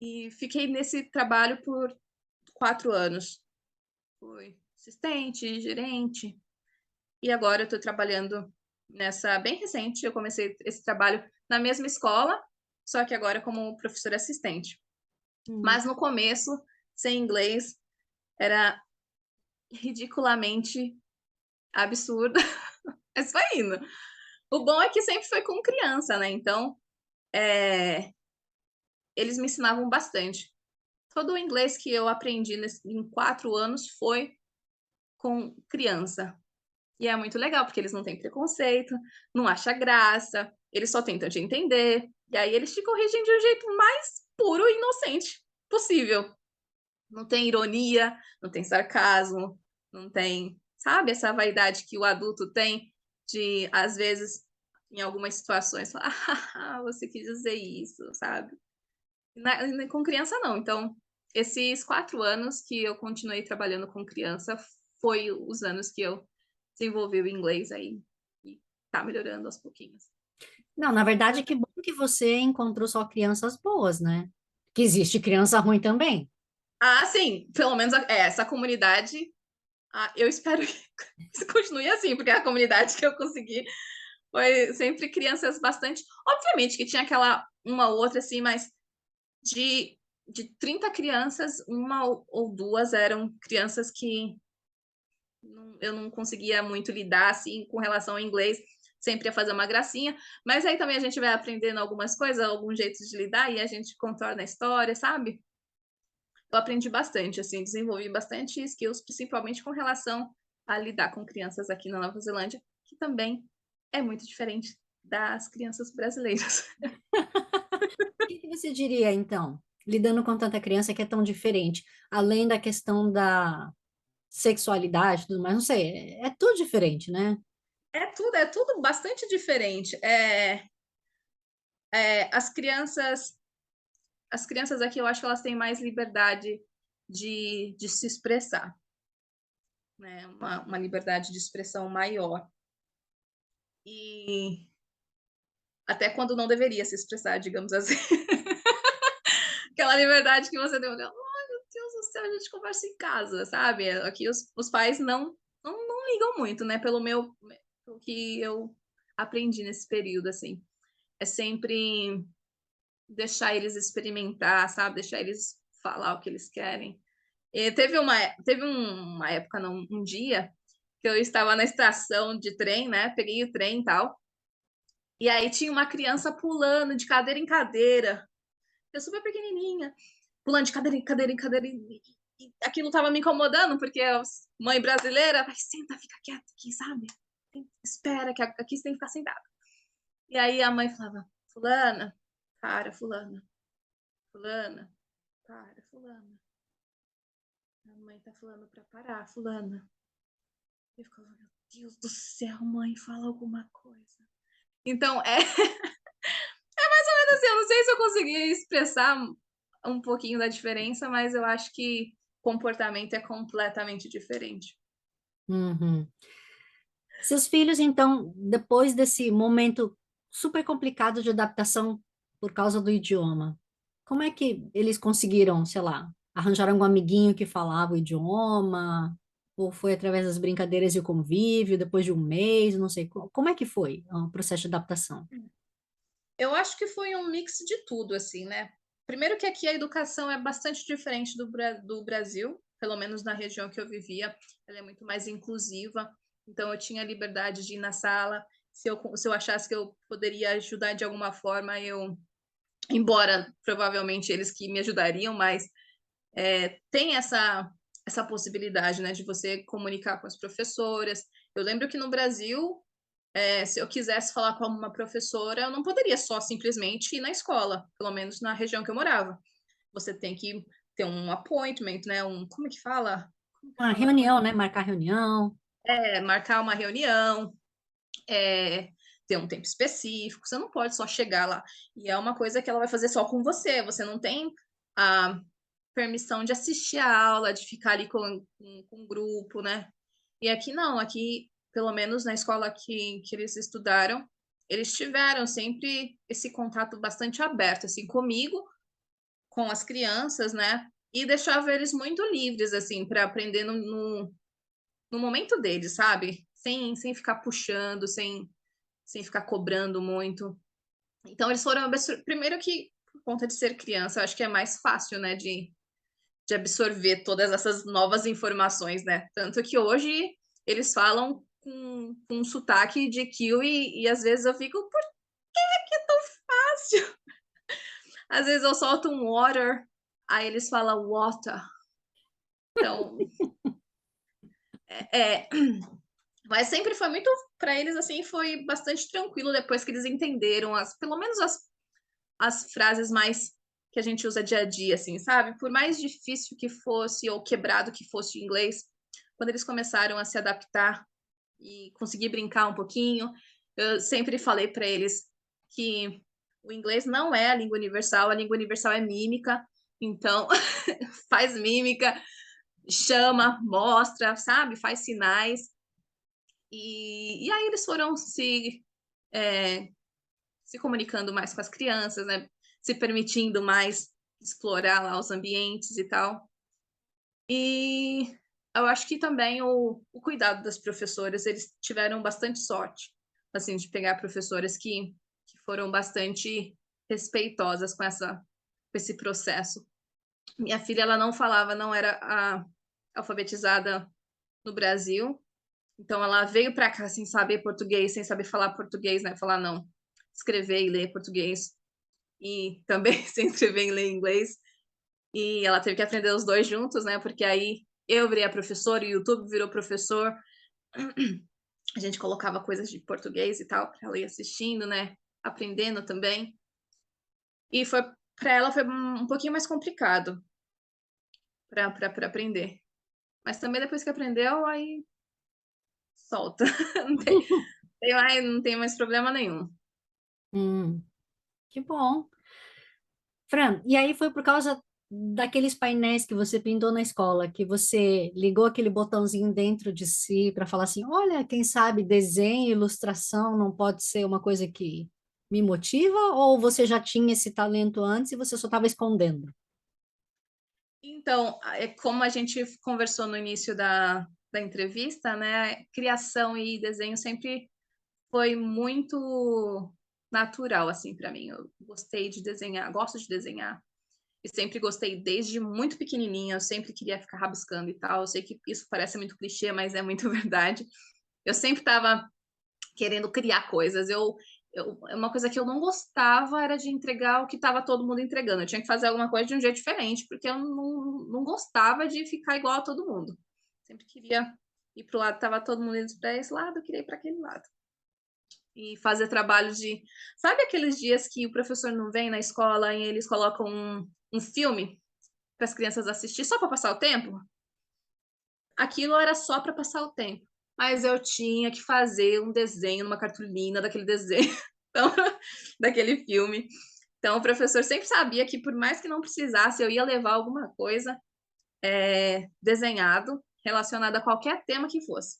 E fiquei nesse trabalho por 4 anos. Fui assistente, gerente. E agora eu estou trabalhando nessa, bem recente, eu comecei esse trabalho na mesma escola, só que agora como professora assistente. Hum. Mas no começo, sem inglês, era ridiculamente absurdo. Mas foi indo. O bom é que sempre foi com criança, né? Então, eles me ensinavam bastante. Todo o inglês que eu aprendi em 4 anos foi com criança. E é muito legal, porque eles não têm preconceito, não acham graça, eles só tentam te entender. E aí eles te corrigem de um jeito mais puro e inocente possível. Não tem ironia, não tem sarcasmo, não tem, sabe, essa vaidade que o adulto tem de, às vezes, em algumas situações, falar, ah, você quis dizer isso, sabe? Com criança, não. Então, esses 4 anos que eu continuei trabalhando com criança foi os anos que eu desenvolvi o inglês aí e tá melhorando aos pouquinhos. Não, na verdade, que bom que você encontrou só crianças boas, né? Que existe criança ruim também. Ah, sim, pelo menos essa comunidade, eu espero que isso continue assim, porque a comunidade que eu consegui foi sempre crianças bastante. Obviamente que tinha aquela uma outra assim, mas de 30 crianças, uma ou duas eram crianças que eu não conseguia muito lidar assim com relação ao inglês, sempre ia fazer uma gracinha, mas aí também a gente vai aprendendo algumas coisas, alguns jeitos de lidar e a gente contorna a história, sabe? Eu aprendi bastante, assim, desenvolvi bastante skills, principalmente com relação a lidar com crianças aqui na Nova Zelândia, que também é muito diferente das crianças brasileiras. O que que você diria, então, lidando com tanta criança que é tão diferente, além da questão da sexualidade, e tudo mais, não sei, é tudo diferente, né? É tudo bastante diferente. As crianças aqui, eu acho que elas têm mais liberdade de se expressar, né? Uma liberdade de expressão maior. E até quando não deveria se expressar, digamos assim. Aquela liberdade que você deu, né? Ai, meu Deus do céu, a gente conversa em casa, sabe? Aqui os pais não ligam muito, né? Pelo que eu aprendi nesse período, assim. É sempre deixar eles experimentar, sabe? Deixar eles falar o que eles querem. E teve uma época, não, um dia, que eu estava na estação de trem, né? Peguei o trem e tal. E aí tinha uma criança pulando de cadeira em cadeira. Eu super pequenininha, pulando de cadeira em cadeira em cadeira. E aquilo tava me incomodando, porque a mãe brasileira, vai, senta, fica quieta aqui, sabe? Espera, que aqui você tem que ficar sentada. E aí a mãe falava, fulana, para, fulana, fulana, para, fulana. A mãe tá falando pra parar, fulana. Eu ficava, meu Deus do céu, mãe, fala alguma coisa. Então, mas assim, eu não sei se eu consegui expressar um pouquinho da diferença, mas eu acho que comportamento é completamente diferente. Uhum. Seus filhos, então, depois desse momento super complicado de adaptação por causa do idioma, como é que eles conseguiram, sei lá, arranjar um amiguinho que falava o idioma? Ou foi através das brincadeiras e o convívio, depois de um mês, não sei. Como é que foi o processo de adaptação? Eu acho que foi um mix de tudo, assim, né? Primeiro que aqui a educação é bastante diferente do Brasil, pelo menos na região que eu vivia, ela é muito mais inclusiva. Então eu tinha liberdade de ir na sala se eu achasse que eu poderia ajudar de alguma forma, embora provavelmente eles que me ajudariam, mas tem essa possibilidade, né, de você comunicar com as professoras. Eu lembro que no Brasil, se eu quisesse falar com uma professora, eu não poderia só simplesmente ir na escola, pelo menos na região que eu morava. Você tem que ter um appointment, né? Como é que fala? Como que Uma fala? reunião, né? Marcar reunião. Marcar uma reunião, ter um tempo específico. Você não pode só chegar lá. E é uma coisa que ela vai fazer só com você. Você não tem a permissão de assistir a aula, de ficar ali com um grupo, né? E aqui não, aqui, pelo menos na escola que eles estudaram, eles tiveram sempre esse contato bastante aberto, assim, comigo, com as crianças, né? E deixava eles muito livres, assim, para aprender no momento deles, sabe? Sem ficar puxando, sem ficar cobrando muito. Então, eles foram primeiro que, por conta de ser criança, eu acho que é mais fácil, né, de absorver todas essas novas informações, né? Tanto que hoje eles falam com um sotaque de kiwi e às vezes eu fico, por que é tão fácil? Às vezes eu solto um water, aí eles falam water. Então, é, mas sempre foi muito, para eles, assim, foi bastante tranquilo depois que eles entenderam, pelo menos as frases mais que a gente usa dia a dia, assim, sabe? Por mais difícil que fosse ou quebrado que fosse o inglês, quando eles começaram a se adaptar e conseguir brincar um pouquinho, eu sempre falei para eles que o inglês não é a língua universal é mímica, então faz mímica, chama, mostra, sabe? Faz sinais. E aí eles foram se comunicando mais com as crianças, né? Se permitindo mais explorar lá os ambientes e tal. E eu acho que também o cuidado das professoras, eles tiveram bastante sorte, assim, de pegar professoras que foram bastante respeitosas com esse processo. Minha filha, ela não falava, não era alfabetizada no Brasil, então ela veio para cá sem saber português, sem saber falar português, né? Falar não, escrever e ler português e também sem escrever e ler inglês. E ela teve que aprender os dois juntos, né? Porque aí eu virei a professora, o YouTube virou professor. A gente colocava coisas de português e tal para ela ir assistindo, né? Aprendendo também. E foi para ela foi um pouquinho mais complicado para aprender. Mas também depois que aprendeu, aí solta. Não tem mais problema nenhum. Hum, que bom. Fran, e aí foi por causa daqueles painéis que você pintou na escola, que você ligou aquele botãozinho dentro de si para falar assim: olha, quem sabe desenho, ilustração não pode ser uma coisa que me motiva? Ou você já tinha esse talento antes e você só estava escondendo? Então, é como a gente conversou no início da entrevista, né? Criação e desenho sempre foi muito natural, assim, para mim. Eu gostei de desenhar, gosto de desenhar. E sempre gostei desde muito pequenininha, eu sempre queria ficar rabiscando e tal. Eu sei que isso parece muito clichê, mas é muito verdade. Eu sempre estava querendo criar coisas. Uma coisa que eu não gostava era de entregar o que estava todo mundo entregando. Eu tinha que fazer alguma coisa de um jeito diferente, porque eu não gostava de ficar igual a todo mundo. Sempre queria ir para o lado, estava todo mundo indo para esse lado, eu queria ir para aquele lado. E fazer trabalho de. Sabe aqueles dias que o professor não vem na escola e eles colocam um filme para as crianças assistir só para passar o tempo? Aquilo era só para passar o tempo. Mas eu tinha que fazer um desenho numa cartolina daquele desenho, então, daquele filme. Então, o professor sempre sabia que, por mais que não precisasse, eu ia levar alguma coisa desenhado relacionado a qualquer tema que fosse.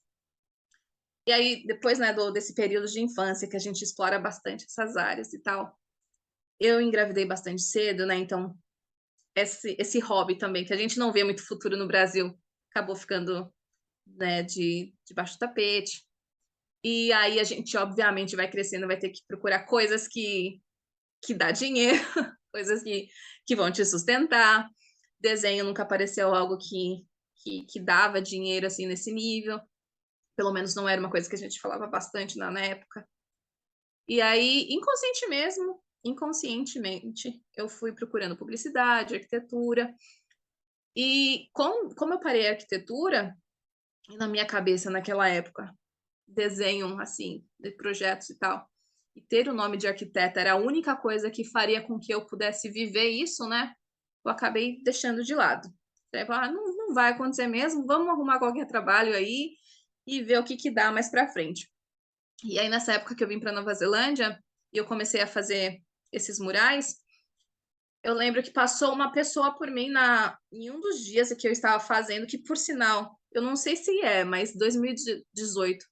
E aí, depois, né, desse período de infância, que a gente explora bastante essas áreas e tal, eu engravidei bastante cedo, né? Então, esse hobby também, que a gente não vê muito futuro no Brasil, acabou ficando, né, debaixo do tapete. E aí a gente, obviamente, vai crescendo, vai ter que procurar coisas que dá dinheiro, coisas que vão te sustentar. Desenho nunca apareceu algo que dava dinheiro, assim, nesse nível. Pelo menos não era uma coisa que a gente falava bastante na época. E aí, inconscientemente, eu fui procurando publicidade, arquitetura. E como eu parei a arquitetura, na minha cabeça naquela época, desenho assim, de projetos e tal, e ter o nome de arquiteta era a única coisa que faria com que eu pudesse viver isso, né? Eu acabei deixando de lado. Não vai acontecer mesmo, vamos arrumar qualquer trabalho aí e ver o que que dá mais para frente. E aí, nessa época que eu vim para Nova Zelândia e eu comecei a fazer esses murais, eu lembro que passou uma pessoa por mim em um dos dias que eu estava fazendo, que por sinal, eu não sei se mas 2018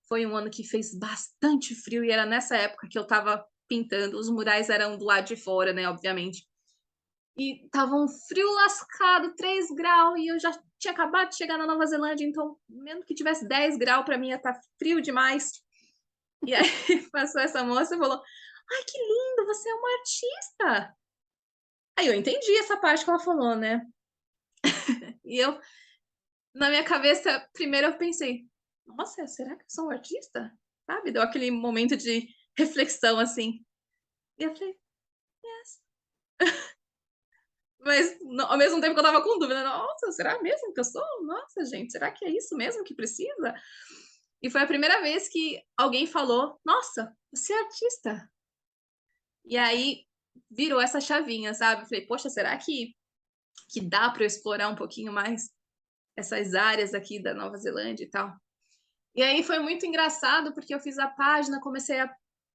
foi um ano que fez bastante frio e era nessa época que eu estava pintando. Os murais eram do lado de fora, né, obviamente. E tava um frio lascado, 3 graus, e eu já tinha acabado de chegar na Nova Zelândia, então, mesmo que tivesse 10 graus, para mim ia estar frio demais. E aí passou essa moça e falou: Ai, que lindo, você é uma artista. Aí eu entendi essa parte que ela falou, né? E eu, na minha cabeça, primeiro eu pensei: Nossa, será que eu sou um artista? Sabe? Deu aquele momento de reflexão assim. E eu falei: Yes. Mas ao mesmo tempo que eu tava com dúvida, nossa, será mesmo que eu sou? Nossa, gente, será que é isso mesmo que precisa? E foi a primeira vez que alguém falou: Nossa, você é artista. E aí virou essa chavinha, sabe? Eu falei: Poxa, será que dá para eu explorar um pouquinho mais essas áreas aqui da Nova Zelândia e tal? E aí foi muito engraçado, porque eu fiz a página, comecei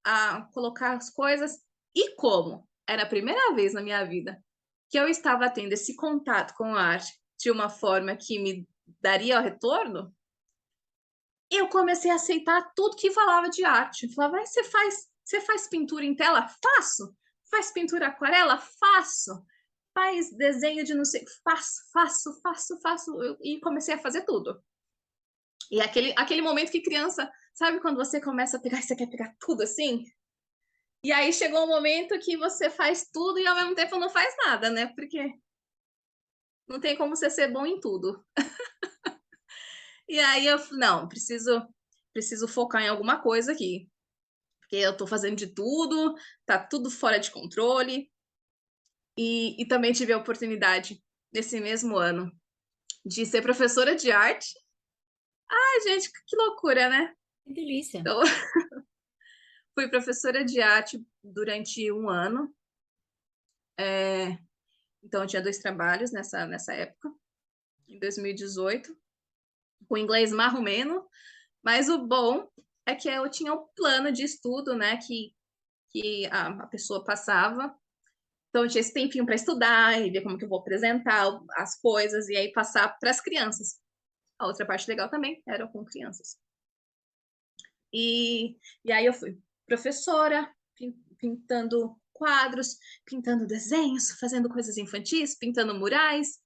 a colocar as coisas. E como era a primeira vez na minha vida que eu estava tendo esse contato com a arte de uma forma que me daria o retorno, eu comecei a aceitar tudo que falava de arte. Eu falava: você faz pintura em tela? Faço. Faz pintura aquarela? Faço. Faz desenho de não sei, faço. E comecei a fazer tudo. E aquele momento que criança, sabe quando você começa a pegar e você quer pegar tudo assim? E aí chegou um momento que você faz tudo e ao mesmo tempo não faz nada, né? Porque não tem como você ser bom em tudo. E aí eu falei: não, preciso focar em alguma coisa aqui. Porque eu tô fazendo de tudo, tá tudo fora de controle. E também tive a oportunidade, nesse mesmo ano, de ser professora de arte. Ai, gente, que loucura, né? Que delícia. Então, fui professora de arte durante um ano. Então, eu tinha 2 trabalhos nessa época, em 2018, com inglês marromeno, mas o bom é que eu tinha um plano de estudo, né, que a pessoa passava. Então, eu tinha esse tempinho para estudar e ver como que eu vou apresentar as coisas e aí passar para as crianças. A outra parte legal também era com crianças. E aí eu fui professora, pintando quadros, pintando desenhos, fazendo coisas infantis, pintando murais.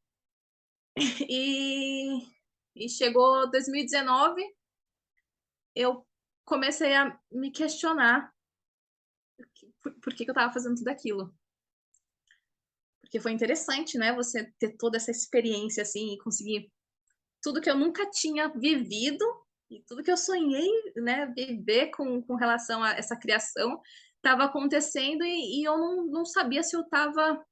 E, e chegou 2019, eu comecei a me questionar por que eu estava fazendo tudo aquilo. Porque foi interessante, né? Você ter toda essa experiência assim e conseguir tudo que eu nunca tinha vivido e tudo que eu sonhei, né, viver com relação a essa criação estava acontecendo e eu não sabia se eu estava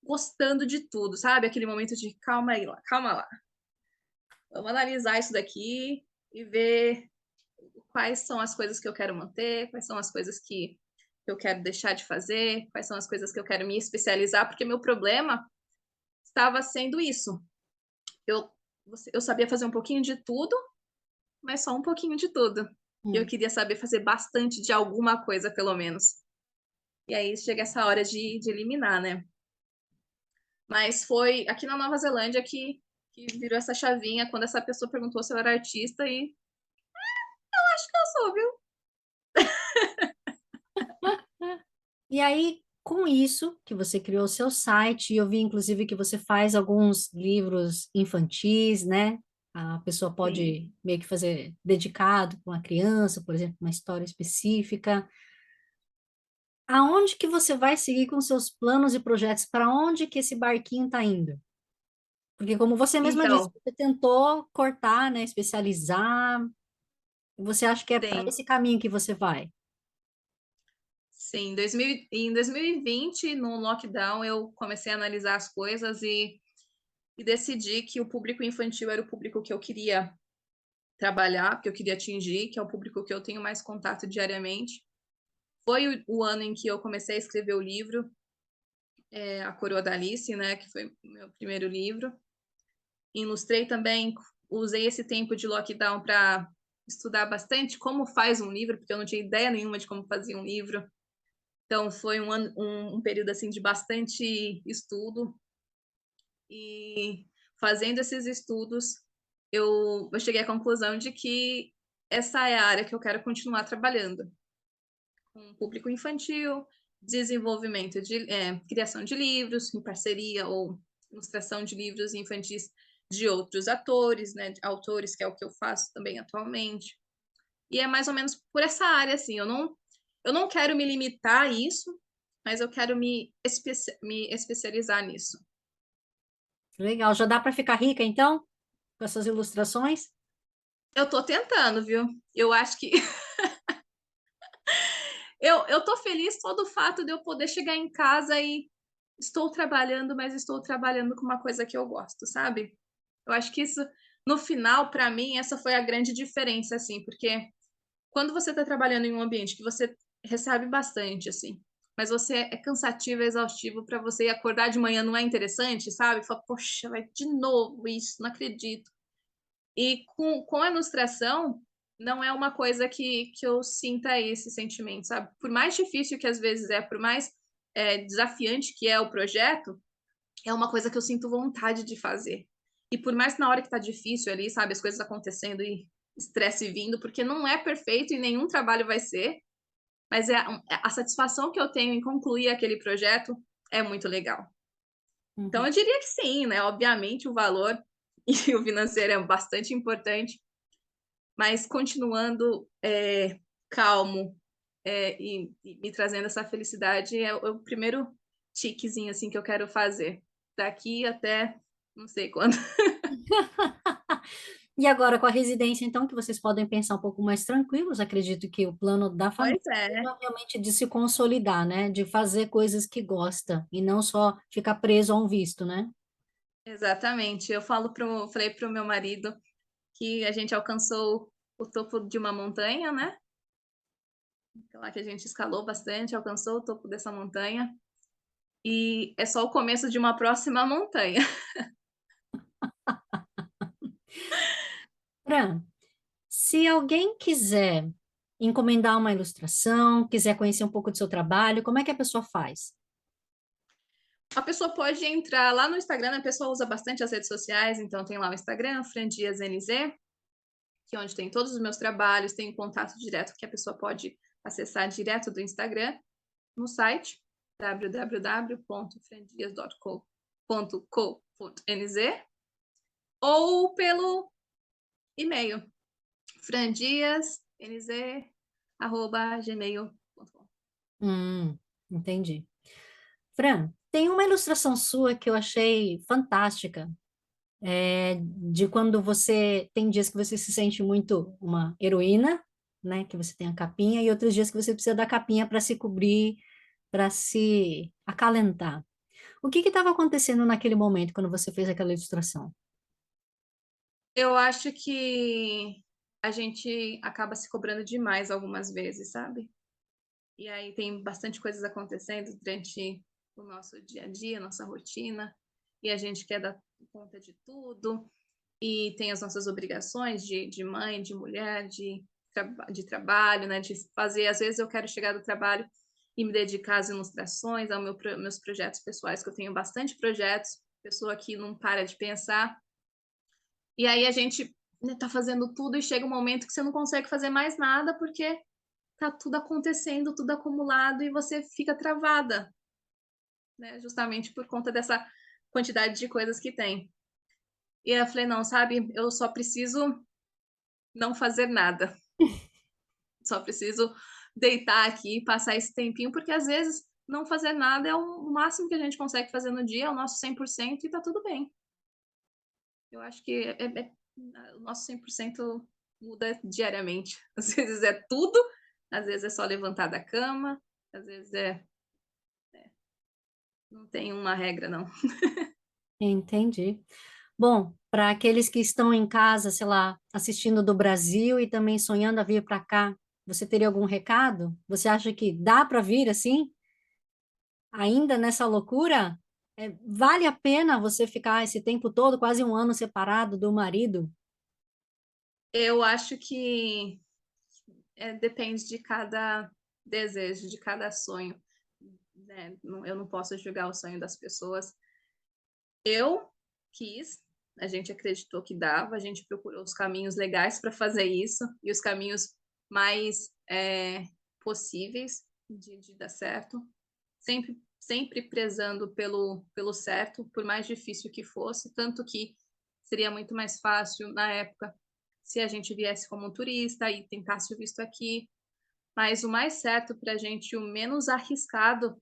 gostando de tudo, sabe? Aquele momento de calma aí, calma lá. Vamos analisar isso daqui e ver quais são as coisas que eu quero manter, quais são as coisas que eu quero deixar de fazer, quais são as coisas que eu quero me especializar, porque meu problema estava sendo isso. Eu, eu sabia fazer um pouquinho de tudo, mas só um pouquinho de tudo. E eu queria saber fazer bastante de alguma coisa, pelo menos. E aí chega essa hora de eliminar, né? Mas foi aqui na Nova Zelândia que virou essa chavinha quando essa pessoa perguntou se eu era artista e acho que eu sou, viu? E aí, com isso, que você criou o seu site, e eu vi, inclusive, que você faz alguns livros infantis, né? A pessoa Sim. pode meio que fazer dedicado com a criança, por exemplo, uma história específica. Aonde que você vai seguir com seus planos e projetos? Para onde que esse barquinho está indo? Porque, como você mesma disse, Então, você tentou cortar, né? Especializar. Você acha que é para tem. esse caminho que você vai? Sim, em 2020, no lockdown, eu comecei a analisar as coisas e decidi que o público infantil era o público que eu queria trabalhar, que eu queria atingir, que é o público que eu tenho mais contato diariamente. Foi o ano em que eu comecei a escrever o livro, A Coroa da Alice, né, que foi o meu primeiro livro. Ilustrei também, usei esse tempo de lockdown para estudar bastante como faz um livro, porque eu não tinha ideia nenhuma de como fazia um livro. Então, foi um período assim de bastante estudo. E fazendo esses estudos, eu cheguei à conclusão de que essa é a área que eu quero continuar trabalhando, com público infantil, desenvolvimento de criação de livros em parceria ou ilustração de livros infantis de outros atores, né, de autores, que é o que eu faço também atualmente. E é mais ou menos por essa área, assim, eu não quero me limitar a isso, mas eu quero me especializar nisso. Legal. Já dá para ficar rica, então, com essas ilustrações? Eu tô tentando, viu? Eu acho que eu tô feliz só do fato de eu poder chegar em casa e estou trabalhando, mas estou trabalhando com uma coisa que eu gosto, sabe? Eu acho que isso, no final, para mim, essa foi a grande diferença, assim, porque quando você tá trabalhando em um ambiente que você recebe bastante, assim, mas você é cansativo, é exaustivo para você acordar de manhã não é interessante, sabe? Fala, poxa, vai de novo isso, não acredito. E com a ilustração, não é uma coisa que eu sinta esse sentimento, sabe? Por mais difícil que às vezes é, por mais desafiante que é o projeto, é uma coisa que eu sinto vontade de fazer. E por mais que na hora que tá difícil ali, sabe, as coisas acontecendo e estresse vindo, porque não é perfeito e nenhum trabalho vai ser, mas a satisfação que eu tenho em concluir aquele projeto é muito legal. Então Uhum. eu diria que sim, né? Obviamente o valor e o financeiro é bastante importante, mas continuando calmo e me trazendo essa felicidade é o primeiro tiquezinho assim que eu quero fazer daqui até não sei quando. E agora, com a residência, então, que vocês podem pensar um pouco mais tranquilos, acredito que o plano da família Pois é, seja realmente de se consolidar, né? De fazer coisas que gosta e não só ficar preso a um visto, né? exatamente. Falei pro meu marido que a gente alcançou o topo de uma montanha, né? Lá que a gente escalou bastante, alcançou o topo dessa montanha e é só o começo de uma próxima montanha. Fran, se alguém quiser encomendar uma ilustração, quiser conhecer um pouco do seu trabalho, como é que a pessoa faz? A pessoa pode entrar lá no Instagram, né? A pessoa usa bastante as redes sociais, então tem lá o Instagram, FranDiasNZ, que é onde tem todos os meus trabalhos, tem um contato direto que a pessoa pode acessar direto do Instagram, no site www.frandias.co.nz ou pelo e-mail frandiasnz@gmail.com. Entendi. Fran, tem uma ilustração sua que eu achei fantástica, de quando você tem dias que você se sente muito uma heroína, né? Que você tem a capinha, e outros dias que você precisa da capinha para se cobrir, para se acalentar. O que estava acontecendo naquele momento quando você fez aquela ilustração? Eu acho que a gente acaba se cobrando demais algumas vezes, sabe? E aí tem bastante coisas acontecendo durante o nosso dia a dia, nossa rotina, e a gente quer dar conta de tudo, e tem as nossas obrigações de mãe, de mulher, de trabalho, né? De fazer. Às vezes eu quero chegar do trabalho e me dedicar às ilustrações, meus projetos pessoais, que eu tenho bastante projetos, pessoa que não para de pensar. E aí a gente né, tá fazendo tudo e chega um momento que você não consegue fazer mais nada porque tá tudo acontecendo, tudo acumulado e você fica travada, né? Justamente por conta dessa quantidade de coisas que tem. E aí eu falei, não, sabe, eu só preciso não fazer nada. Só preciso deitar aqui e passar esse tempinho, porque às vezes não fazer nada é o máximo que a gente consegue fazer no dia, é o nosso 100% e tá tudo bem. Eu acho que o nosso 100% muda diariamente. Às vezes é tudo, às vezes é só levantar da cama, Às vezes não tem uma regra, não. Entendi. Bom, para aqueles que estão em casa, sei lá, assistindo do Brasil e também sonhando a vir para cá, você teria algum recado? Você acha que dá para vir assim, ainda nessa loucura? Vale a pena você ficar esse tempo todo, quase um ano separado do marido? Eu acho que depende de cada desejo, de cada sonho, né? Eu não posso julgar o sonho das pessoas. Eu quis, a gente acreditou que dava, a gente procurou os caminhos legais para fazer isso e os caminhos mais possíveis de dar certo, sempre prezando pelo certo, por mais difícil que fosse, tanto que seria muito mais fácil na época se a gente viesse como um turista e tentasse o visto aqui, mas o mais certo para a gente, o menos arriscado,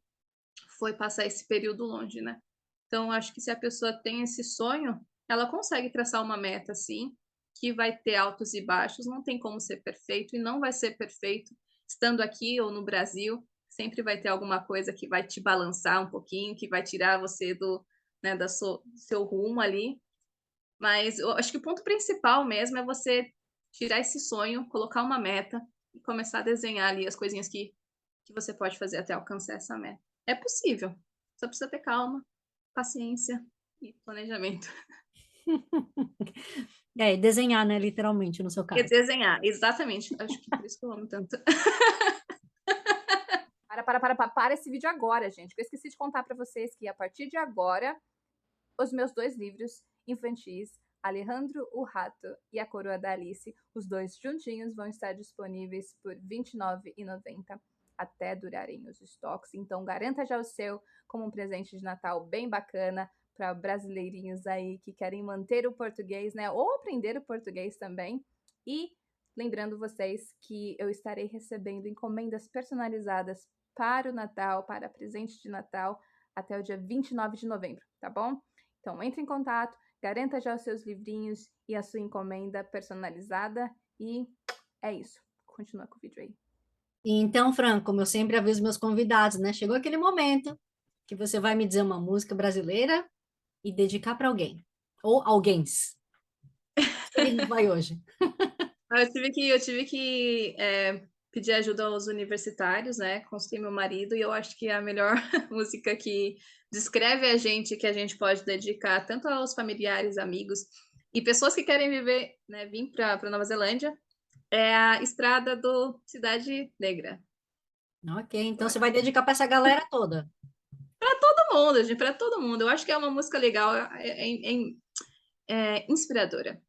foi passar esse período longe, né? Então, acho que se a pessoa tem esse sonho, ela consegue traçar uma meta, assim, que vai ter altos e baixos, não tem como ser perfeito e não vai ser perfeito estando aqui ou no Brasil. Sempre vai ter alguma coisa que vai te balançar um pouquinho, que vai tirar você do seu rumo ali. Mas eu acho que o ponto principal mesmo é você tirar esse sonho, colocar uma meta e começar a desenhar ali as coisinhas que você pode fazer até alcançar essa meta. É possível, só precisa ter calma, paciência e planejamento. Desenhar, né, literalmente, no seu E caso. desenhar, exatamente. Acho que por isso que eu amo tanto. Para esse vídeo agora, gente. Eu esqueci de contar para vocês que a partir de agora, os meus 2 livros infantis, Alejandro o Rato e A Coroa da Alice, os dois juntinhos vão estar disponíveis por R$ 29,90 até durarem os estoques. Então garanta já o seu como um presente de Natal bem bacana para brasileirinhos aí que querem manter o português, né? Ou aprender o português também. E lembrando vocês que eu estarei recebendo encomendas personalizadas para o Natal, para presente de Natal, até o dia 29 de novembro, tá bom? Então, entre em contato, garanta já os seus livrinhos e a sua encomenda personalizada. E é isso. Continua com o vídeo aí. Então, Fran, como eu sempre aviso meus convidados, né? Chegou aquele momento que você vai me dizer uma música brasileira e dedicar para alguém. Ou alguéms. Ele vai hoje. Eu tive que pedir ajuda aos universitários, né? Consultei meu marido e eu acho que é a melhor música que descreve a gente, que a gente pode dedicar tanto aos familiares, amigos e pessoas que querem viver, né, vir para Nova Zelândia, é a Estrada do Cidade Negra. Ok, então você vai dedicar para essa galera toda. Todo mundo, gente, para todo mundo. Eu acho que é uma música legal, é inspiradora.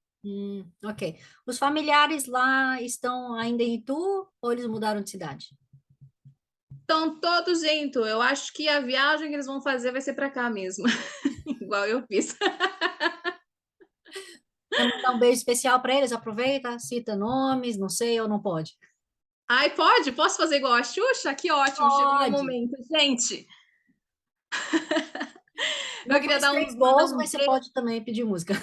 Ok. Os familiares lá estão ainda em Itu ou eles mudaram de cidade? Estão todos indo. Eu acho que a viagem que eles vão fazer vai ser para cá mesmo, igual eu fiz. Quer mandar um beijo especial para eles? Aproveita, cita nomes, não sei ou não pode. Ai, pode? Posso fazer igual a Xuxa? Que ótimo, chegou o meu Pode. momento. Gente, eu Não queria faz três mandar gols, um mas você beijo. pode também pedir música.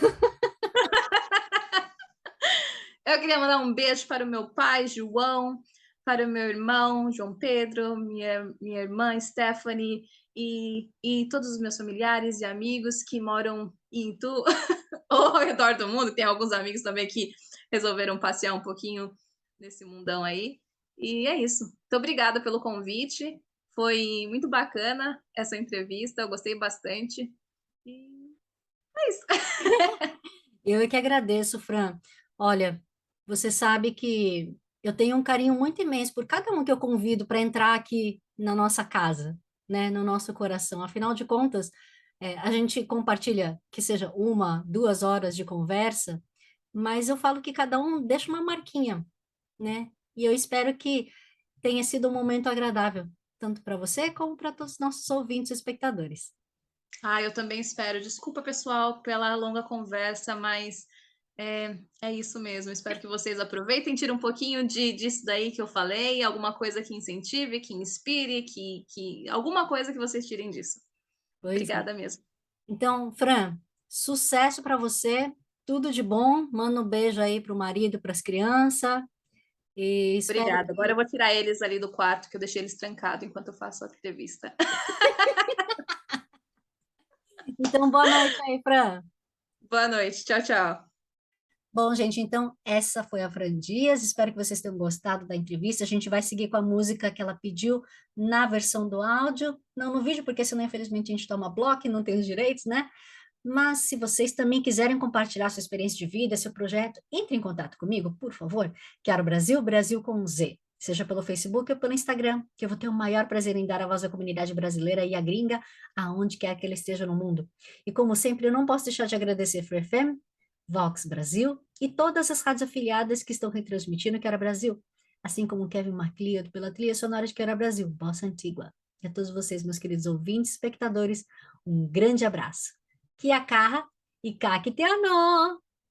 Eu queria mandar um beijo para o meu pai, João, para o meu irmão, João Pedro, minha irmã, Stephanie, e todos os meus familiares e amigos que moram em Itu, ou ao redor do mundo. Tem alguns amigos também que resolveram passear um pouquinho nesse mundão aí. E é isso. Muito obrigada pelo convite. Foi muito bacana essa entrevista, eu gostei bastante. E é isso. Eu é que agradeço, Fran. Olha, você sabe que eu tenho um carinho muito imenso por cada um que eu convido para entrar aqui na nossa casa, né, no nosso coração. Afinal de contas, a gente compartilha que seja 1, 2 horas de conversa, mas eu falo que cada um deixa uma marquinha, né? E eu espero que tenha sido um momento agradável, tanto para você como para todos os nossos ouvintes e espectadores. Ah, eu também espero. Desculpa, pessoal, pela longa conversa, mas é isso mesmo. Espero que vocês aproveitem, tirem um pouquinho disso daí que eu falei, alguma coisa que incentive, que inspire, que alguma coisa que vocês tirem disso. Pois é. Obrigada mesmo. Então, Fran, sucesso para você, tudo de bom. Manda um beijo aí para o marido, para as crianças. E espero Obrigada. Agora que... eu vou tirar eles ali do quarto, que eu deixei eles trancados enquanto eu faço a entrevista. Então, boa noite aí, Fran. Boa noite. Tchau, tchau. Bom, gente, então essa foi a Fran Dias. Espero que vocês tenham gostado da entrevista. A gente vai seguir com a música que ela pediu na versão do áudio, não no vídeo, porque senão, infelizmente, a gente toma bloco e não tem os direitos, né? Mas se vocês também quiserem compartilhar sua experiência de vida, seu projeto, entre em contato comigo, por favor. Quero Brasil, Brasil com Z. Seja pelo Facebook ou pelo Instagram, que eu vou ter o maior prazer em dar a voz à comunidade brasileira e à gringa, aonde quer que ela esteja no mundo. E como sempre, eu não posso deixar de agradecer Free FM, Vox Brasil e todas as rádios afiliadas que estão retransmitindo Quero Brasil, assim como Kevin MacLeod pela trilha sonora de Quero Brasil, Bossa Antigua. E a todos vocês, meus queridos ouvintes e espectadores, um grande abraço. Kia kaha, ikakite ano!